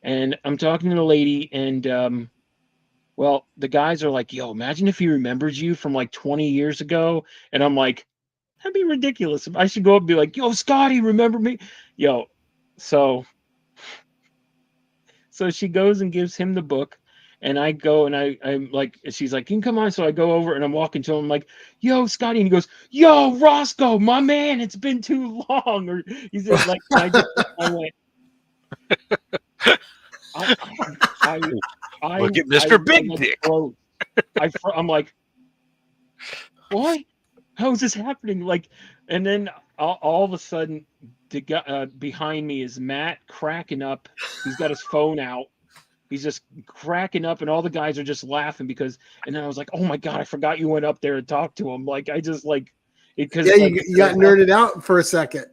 And I'm talking to the lady, and well, the guys are like, "Yo, imagine if he remembered you from like 20 years ago." And I'm like, that'd be ridiculous. If I should go up and be like, "Yo, Scotty, remember me?" Yo, so she goes and gives him the book, and I go and I'm like, she's like, "Can you come on?" So I go over and I'm walking to him, I'm like, "Yo, Scotty," and he goes, "Yo, Rosko, my man, it's been too long." Or he said, like, I went, Look at Mr. Big Dick. I'm like, what? How is this happening? Like, and then all of a sudden, the guy behind me is Matt cracking up. He's got his phone out. He's just cracking up, and all the guys are just laughing because. And then I was like, "Oh my god, I forgot you went up there and talked to him." Like, I just like it because Yeah, you got nerded out for a second.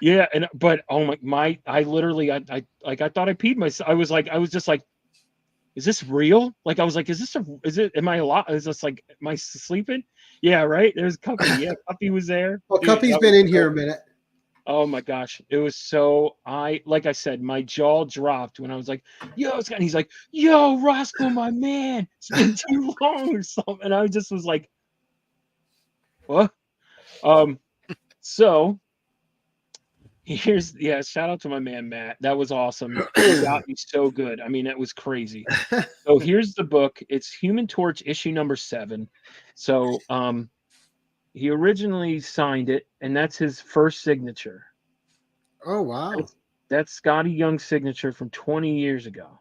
Yeah, but oh my, I literally I thought I peed myself. I was just like, "Is this real?" Like I was like, am I a lot? Is this like, am I sleeping? Yeah, right. There's Cuppy. Yeah, Cuppy was there. Well, Dude, Cuppy's been in here a minute. Oh my gosh. It was so, like I said, my jaw dropped when I was like, "Yo, Scott." And he's like, "Yo, Rosko, my man, it's been too long," or something. And I just was like, what? So shout out to my man Matt. That was awesome. He got me so good. I mean, it was crazy. So here's the book. It's Human Torch issue number 7. So he originally signed it, and that's his first signature. Oh wow. That's Scotty Young's signature from 20 years ago.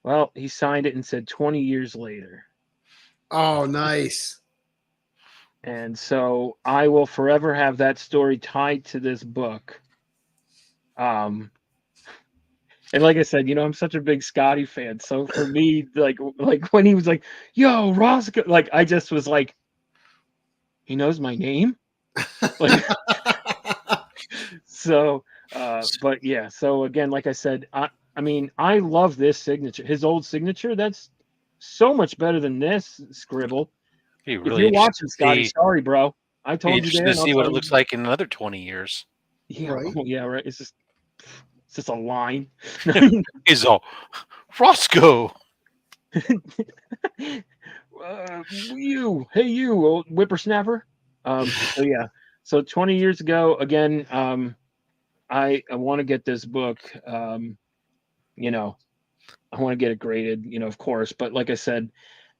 Well, he signed it and said 20 years later. Oh, nice. And so I will forever have that story tied to this book. And like I said, you know, I'm such a big Scotty fan. So for me, like when he was like, "Yo, Rosko," like I just was like, he knows my name. Like, so, but yeah. So again, like I said, I mean, I love this signature. His old signature, that's so much better than this scribble. Really if you're watching, Scotty, sorry, bro. I told you there. To see what it looks like in another 20 years. Yeah, right. Oh, yeah, right. It's just a line. Is all Rosko. You, old whippersnapper. So yeah. So 20 years ago, again, I want to get this book. You know, I want to get it graded. You know, of course. But like I said,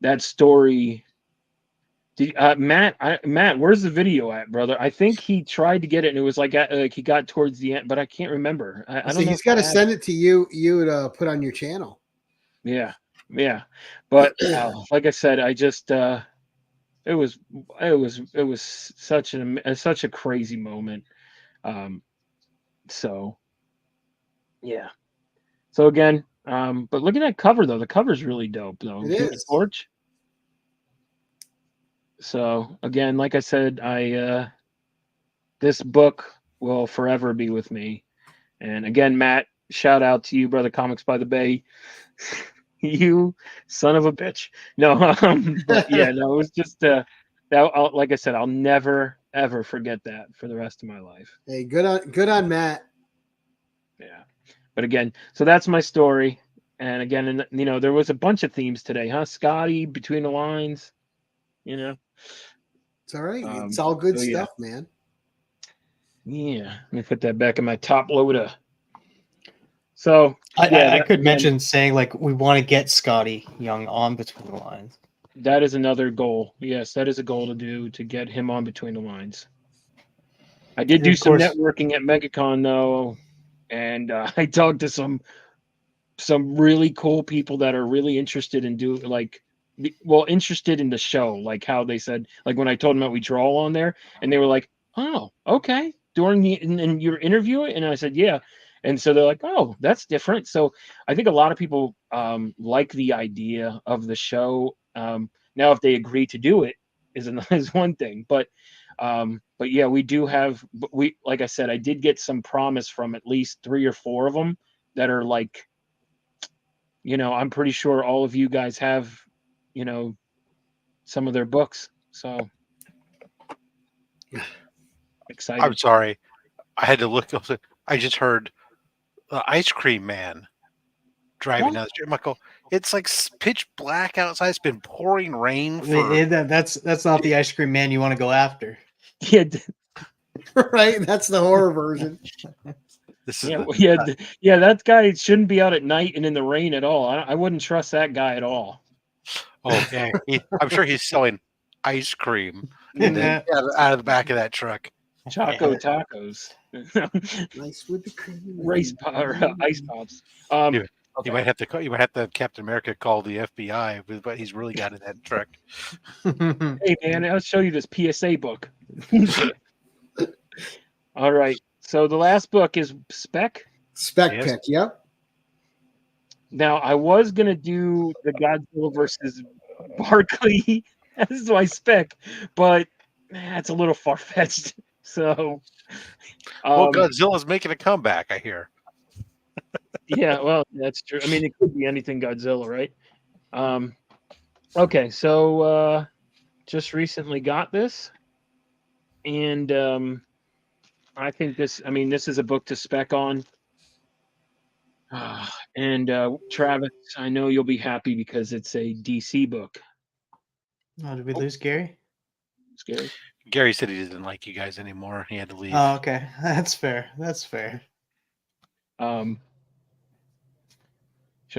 that story. Matt, where's the video at, brother? I think he tried to get it, and it was like he got towards the end, but I can't remember. I don't know. He's got to send it to you to put on your channel. Yeah, Yeah, but like I said, I just it was such a crazy moment. Um, so yeah. So again, but look at that cover though. The cover's really dope though. It Human is. Torch. So again, like I said, this book will forever be with me. And again, Matt, shout out to you, brother. Comics by the Bay. You son of a bitch. No, but yeah, no, it was just like I said, I'll never ever forget that for the rest of my life. Hey, good on Matt. Yeah, but again, so that's my story. And again, and you know, there was a bunch of themes today, huh? Scotty, Between the Lines, you know. It's all right. It's all good So yeah, stuff, man. yeah. Let me put that back in my top loader. So I could again, mention saying like we want to get Scotty Young on Between the Lines. that is another goal. Yes, that is a goal to get him on Between the Lines. I did And do of some course- networking at MegaCon though, and I talked to some really cool people that are really interested in interested in the show, like how they said, like when I told them that we draw on there, and they were like, "Oh, okay." During in your interview, and I said, "Yeah," and so they're like, "Oh, that's different." So I think a lot of people like the idea of the show. Now, if they agree to do it, is one thing, but yeah, we do have. We like I said, I did get some promise from at least 3 or 4 of them that are like, you know, I'm pretty sure all of you guys have, you know, some of their books. So excited. I'm sorry. I had to look up. I just heard the ice cream man driving What? down the street. Michael, it's like pitch black outside. It's been pouring rain for. That's not the ice cream man you want to go after. Yeah, Right? That's the horror version. This is yeah, the, yeah, yeah. That guy shouldn't be out at night and in the rain at all. I wouldn't trust that guy at all. oh yeah. I'm sure he's selling ice cream in the Mhm. out of the back of that truck. Choco tacos, Nice with the cream. ice pops. You, Okay. you might have to call. You might have to have Captain America call the FBI with what he's really got in that truck. Hey man, I'll show you this PSA book. All right. So the last book is Spec. Spec Yes. pick. Yep. Now I was gonna do the Godzilla versus Barkley as my spec, but it's a little far fetched. So, Well, Godzilla's making a comeback, I hear. yeah, well, that's true. I mean, it could be anything Godzilla, right? Okay, so just recently got this, and I think this. I mean, this is a book to spec on. And Travis, I know you'll be happy because it's a DC book. Oh, did we lose Gary? Scary. Gary said he didn't like you guys anymore. He had to leave. Oh, okay. That's fair. That's fair. Should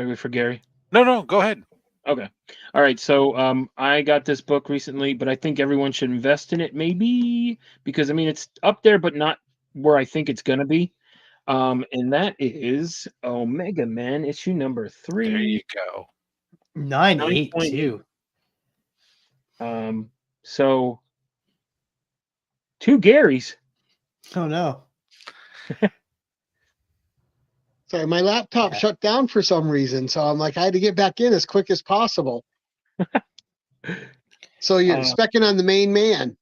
I wait for Gary? No, go ahead. Okay. All right. So I got this book recently, but I think everyone should invest in it, maybe because I mean it's up there, but not where I think it's gonna be. And that is Omega Man issue number 3. There you go. 982. So 2 Garys. Oh no. Sorry, my laptop shut down for some reason, so I'm like, I had to get back in as quick as possible. So you're specking on the main man.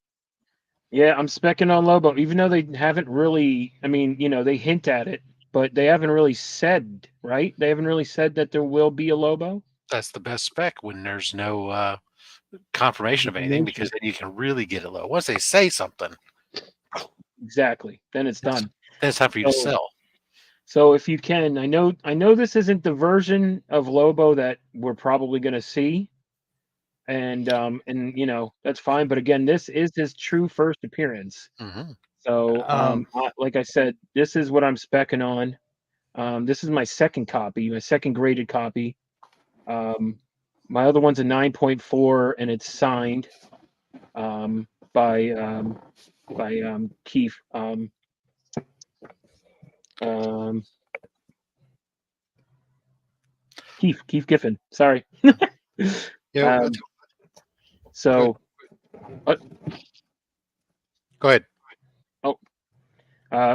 Yeah, I'm specking on Lobo, even though they haven't really. I mean, you know, they hint at it, but they haven't really said, right? They haven't really said that there will be a Lobo. That's the best spec when there's no confirmation of anything, because then you can really get it low. Once they say something, Exactly. Then it's done. then it's time for you to sell. So if you can, I know this isn't the version of Lobo that we're probably going to see, and you know that's fine. But again, this is his true first appearance. Mm-hmm. So like I said, this is what I'm specking on. This is my second copy, my second graded copy. My other one's a 9.4, and it's signed by Keith. Keith Giffen. Sorry. Yeah. Um, so, Go ahead.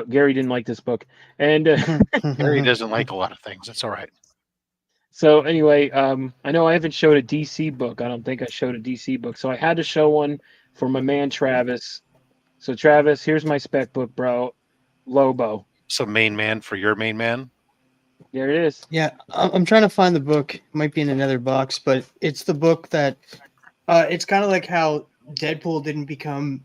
Gary didn't like this book, and Gary doesn't like a lot of things. That's all right. so anyway, I know I haven't showed a DC book. I don't think I showed a DC book, so I had to show one for my man Travis. So Travis, here's my spec book, bro. Lobo. So main man for your main man. There it is. Yeah, I'm trying to find the book. It might be in another box, but it's the book that it's kind of like how Deadpool didn't become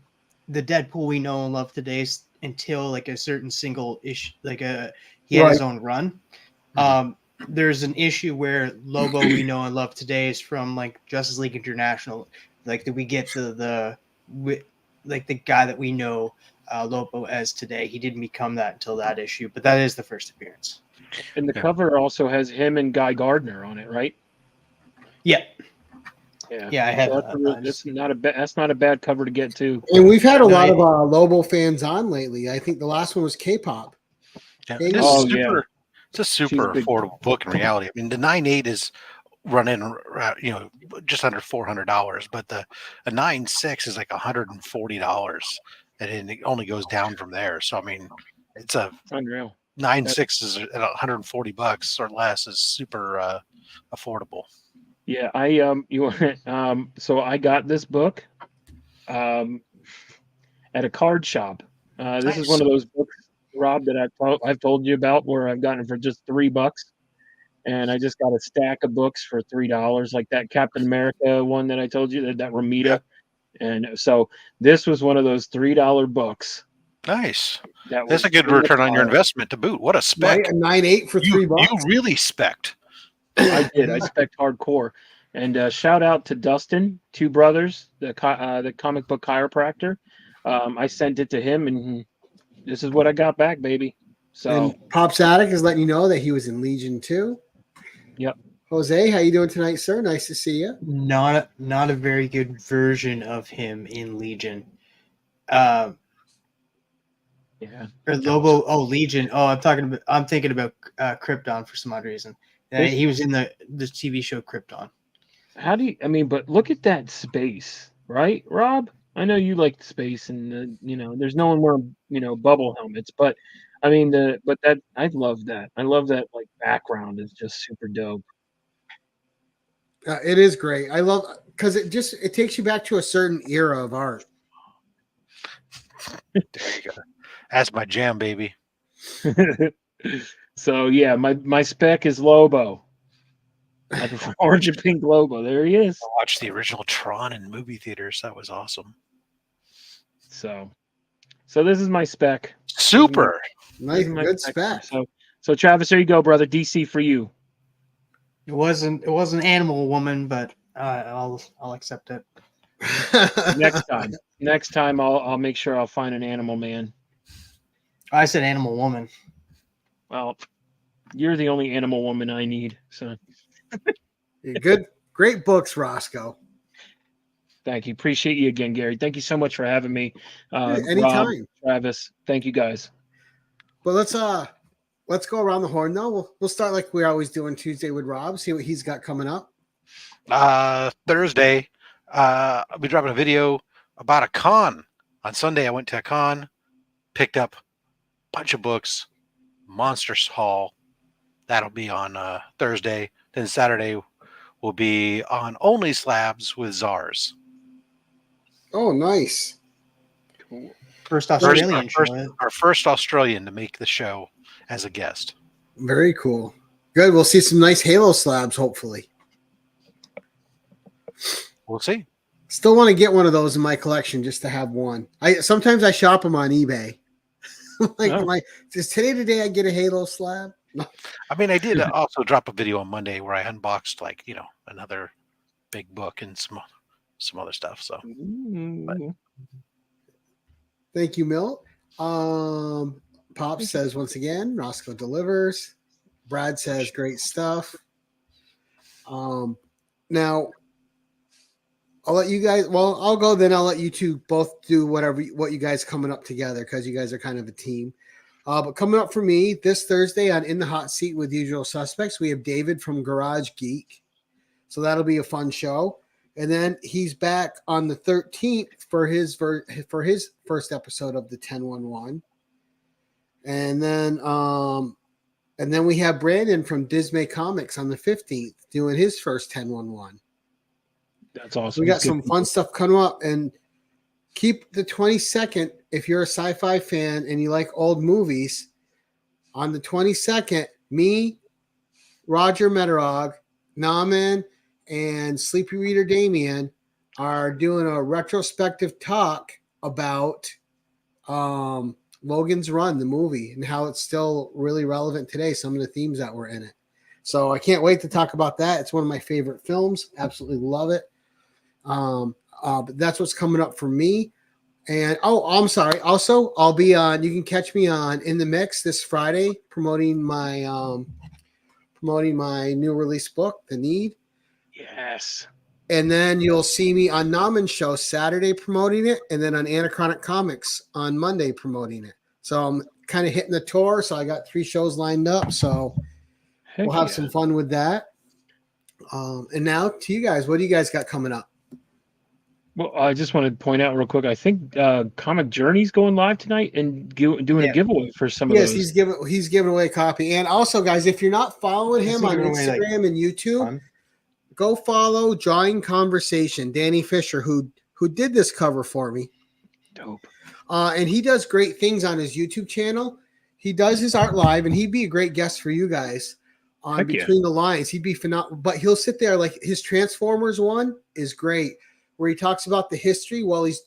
the Deadpool we know and love today until like a certain single issue, like he had his own run. There's an issue where Lobo we know and love today is from like Justice League International. Like we get the guy that we know Lobo as today. He didn't become that until that issue, but that is the first appearance. And the cover also has him and Guy Gardner on it, right? Yeah. Yeah, I have. That's not a bad cover to get to. And we've had a lot of Lobo fans on lately. I think the last one was K-pop. Yeah. K-pop. It's a super affordable book in reality. I mean, the 9.8 is running, just under $400, but a 9.6 is like $140, and it only goes down from there. So I mean, it's unreal. 9.6 is at $140 or less is super affordable. Yeah, so I got this book at a card shop. This is one of those books, Rob, that I've told you about, where I've gotten it for just $3, and I just got a stack of books for $3, like that Captain America one that I told you, that Romita. And so this was one of those $3 books. Nice. That's a good return on your investment to boot. What a spec! Right, a 9.8 for $3. You really spec'd. I did. I spec'd hardcore. And shout out to Dustin, two brothers, the comic book chiropractor. I sent it to him, and this is what I got back, baby. So and Pops Attic is letting you know that he was in Legion 2. Yep. Jose, how you doing tonight, sir? Nice to see you. Not a very good version of him in Legion. Yeah. Or Lobo. Oh, Legion. Oh, I'm thinking about Krypton for some odd reason. He was in the TV show Krypton. But look at that space, right, Rob? I know you like space, and there's no one wearing bubble helmets, but I love that. I love that background is just super dope. It is great. I love because it takes you back to a certain era of art. There you go. That's my jam, baby. So yeah, my spec is Lobo. I prefer orange and pink Lobo. There he is. I watched the original Tron in movie theaters. That was awesome. So this is my spec. Super. Nice, good spec. So Travis, there you go, brother. DC for you. It wasn't Animal Woman, but I'll accept it. Next time I'll make sure I'll find an Animal Man. I said Animal Woman. Well, you're the only Animal Woman I need. So good, great books, Rosko. Thank you. Appreciate you again, Gary. Thank you so much for having me. Anytime. Rob, Travis, thank you guys. But let's go around the horn though. We'll start like we always do on Tuesday with Rob. See what he's got coming up. Thursday, I'll be dropping a video about a con. On Sunday, I went to a con, picked up a bunch of books, Monsters Hall. That'll be on Thursday. Then Saturday will be on Only Slabs with Czars. Oh, nice. Cool. First Australian our first Australian to make the show as a guest. Very cool. Good. We'll see some nice Halo slabs, hopefully. We'll see. Still want to get one of those in my collection just to have one. Sometimes I shop them on eBay. Is today the day I get a Halo slab? No. I mean, I did also drop a video on Monday where I unboxed another big book and some other stuff. So, Thank you, Milt. Pop says once again, Rosko delivers. Brad says great stuff. Now I'll let you guys. Well, I'll go. Then I'll let you two both do what you guys coming up together because you guys are kind of a team. But coming up for me this Thursday on In the Hot Seat with Usual Suspects, we have David from Garage Geek. So that'll be a fun show. And then he's back on the 13th for his first episode of the 1011. And then we have Brandon from Dismay Comics on the 15th doing his first 1011. That's awesome. We got some fun stuff coming up, and keep the 22nd if you're a sci-fi fan and you like old movies. On the 22nd, me, Roger Metarog, Naman, and Sleepy Reader Damien are doing a retrospective talk about Logan's Run, the movie, and how it's still really relevant today, some of the themes that were in it. So I can't wait to talk about that. It's one of my favorite films. Absolutely love it. But that's what's coming up for me. And I'm sorry. Also, I'll be on. You can catch me on In the Mix this Friday, promoting my new release book, The Need. Yes. And then you'll see me on Naman's show Saturday promoting it, and then on Anachronic Comics on Monday promoting it. So I'm kind of hitting the tour. So I got 3 shows lined up. So we'll have some fun with that. And now to you guys, what do you guys got coming up? Well, I just want to point out real quick. I think Comic Journey's going live tonight and doing a giveaway for some of those. Yes, he's giving away a copy. And also, guys, if you're not following him on Instagram and YouTube, go follow Drawing Conversation, Danny Fisher, who did this cover for me. Dope. And he does great things on his YouTube channel. He does his art live, and he'd be a great guest for you guys on Between the Lines. He'd be phenomenal. But he'll sit there, like his Transformers one is great, where he talks about the history while he's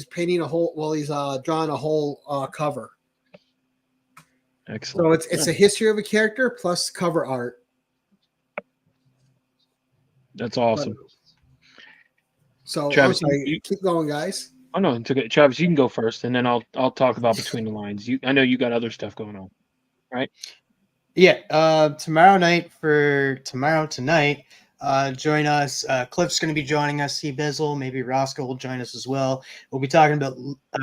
painting drawing a whole cover. Excellent. So it's a history of a character plus cover art. That's awesome. So Travis, keep going, guys. Oh no, it's okay. Travis, you can go first, and then I'll talk about Between the Lines. I know you got other stuff going on, right? Yeah. Tonight, join us. Cliff's going to be joining us. C. Bizzle, maybe Rosko will join us as well. We'll be talking about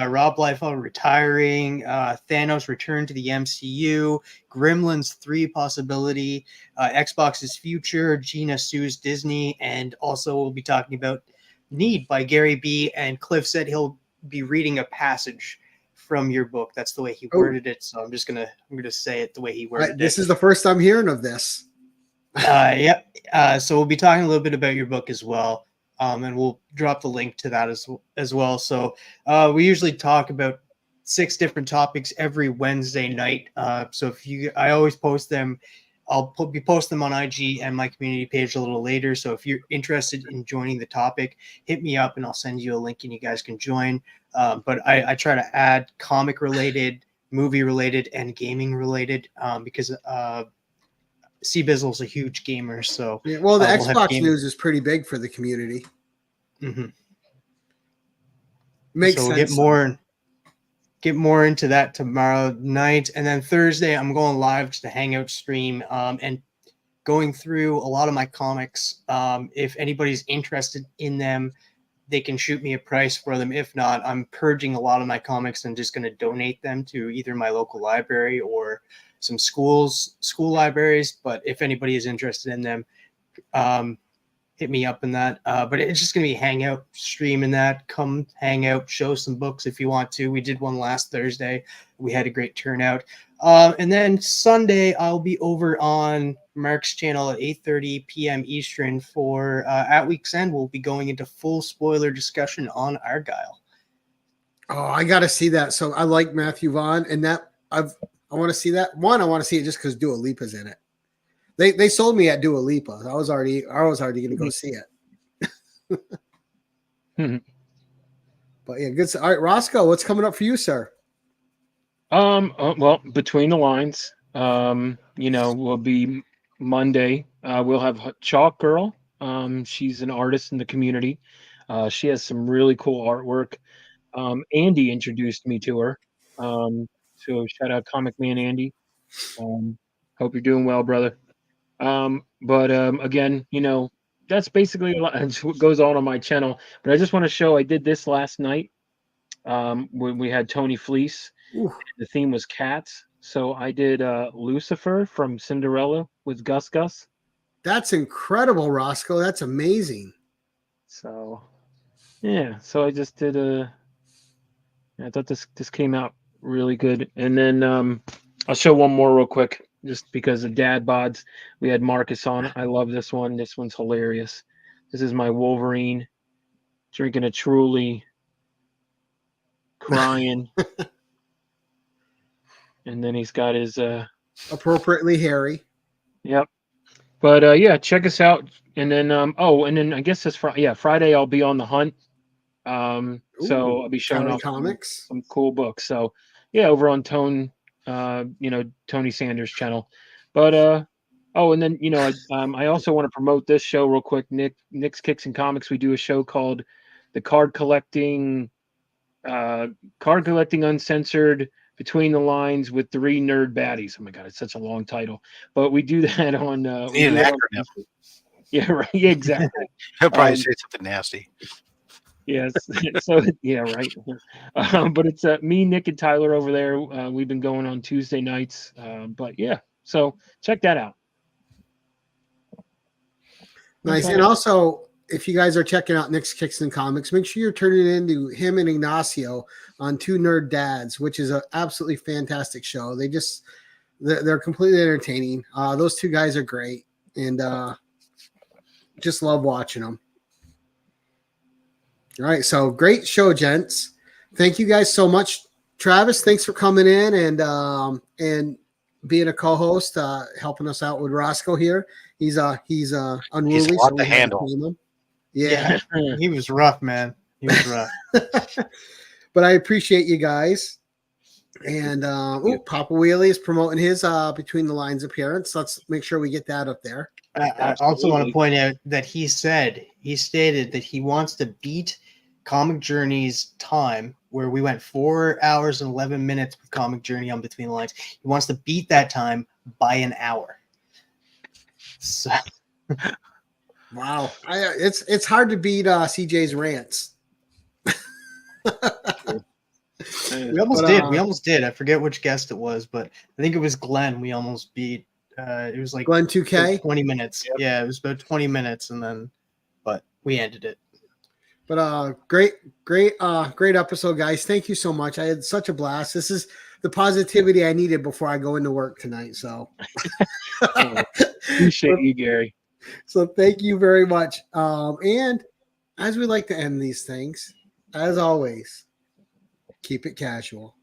Rob Liefeld retiring, Thanos return to the MCU, Gremlins 3 possibility, Xbox's future, Gina sues Disney, and also we'll be talking about Need by Gary B. And Cliff said he'll be reading a passage from your book. That's the way he worded it. So I'm gonna say it the way he worded it. This is the first I'm hearing of this. So we'll be talking a little bit about your book as well, and we'll drop the link to that as well. So we usually talk about 6 different topics every Wednesday night. So I always post them. I'll be posting them on IG and my community page a little later. So if you're interested in joining the topic, hit me up and I'll send you a link and you guys can join. But I try to add comic related, movie related, and gaming related because C Bizzle's a huge gamer, so the Xbox news is pretty big for the community. Mm-hmm. Makes sense. We'll get more into that tomorrow night, and then Thursday I'm going live to the Hangout stream and going through a lot of my comics. If anybody's interested in them, they can shoot me a price for them. If not, I'm purging a lot of my comics and just going to donate them to either my local library or some school libraries. But if anybody is interested in them, hit me up in that. But it's just going to be hangout stream in that. Come hang out, show some books if you want to. We did one last Thursday. We had a great turnout. And then Sunday, I'll be over on Mark's channel at 8:30 p.m. Eastern for At Week's End. We'll be going into full spoiler discussion on Argyle. Oh, I got to see that. So I like Matthew Vaughn, and I want to see that. One, I want to see it just because Dua Lipa's in it. They sold me at Dua Lipa. I was already going to go see it. But yeah, good. All right, Rosko, what's coming up for you, sir? Well, Between the Lines, will be Monday. We'll have Chalk Girl. She's an artist in the community. She has some really cool artwork. Andy introduced me to her. So shout out Comic Man Andy. Hope you're doing well, brother. Again, that's basically what goes on my channel. But I just want to show I did this last night when we had Tony Fleece. Ooh. The theme was cats. So I did Lucifer from Cinderella with Gus Gus. That's incredible, Roscoe. That's amazing. So yeah, so I just did I thought this came out really good. And then I'll show one more real quick, just because of dad bods. We had Marcus on. I love this one. This one's hilarious. This is my Wolverine drinking a Truly, crying, and then he's got his Appropriately hairy. yep. But yeah, check us out. And then and then I guess this Friday I'll be on the hunt. So I'll be showing Charlie off Comics. some cool books. So yeah, over on Tony Sanders' channel. But and then I also want to promote this show real quick. Nick's Kicks and Comics. We do a show called the Card Collecting Uncensored Between the Lines with Three Nerd Baddies. Oh my god, it's such a long title. But we do that on Need an acronym. yeah, right. Yeah, exactly. He'll probably say something nasty. Yes. So yeah, right. But it's me, Nick, and Tyler over there. We've been going on Tuesday nights. But yeah, so check that out. Nice. Okay. And also, if you guys are checking out Nick's Kicks and Comics, make sure you're turning into him and Ignacio on Two Nerd Dads, which is an absolutely fantastic show. They're completely entertaining. Those two guys are great, and just love watching them. All right, so great show, gents. Thank you guys so much. Travis, thanks for coming in and being a co-host, helping us out with Roscoe here. He's unruly. He's a lot so to we handle. blame him. Yeah. He was rough, man. He was rough. But I appreciate you guys. And Papa Wheelie is promoting his Between the Lines appearance. Let's make sure we get that up there. I also want to point out that he stated that he wants to beat Comic Journey's time, where we went 4 hours and 11 minutes with Comic Journey on Between the Lines. He wants to beat that time by an hour. So Wow. It's hard to beat CJ's rants. we almost did. I forget which guest it was, but I think it was Glenn. We almost beat. It was like Glenn 2K. 20 minutes. Yep. Yeah, it was about 20 minutes, but we ended it. But great episode, guys. Thank you so much. I had such a blast. This is the positivity I needed before I go into work tonight. So Appreciate you, Gary. So thank you very much. And as we like to end these things, as always, keep it casual.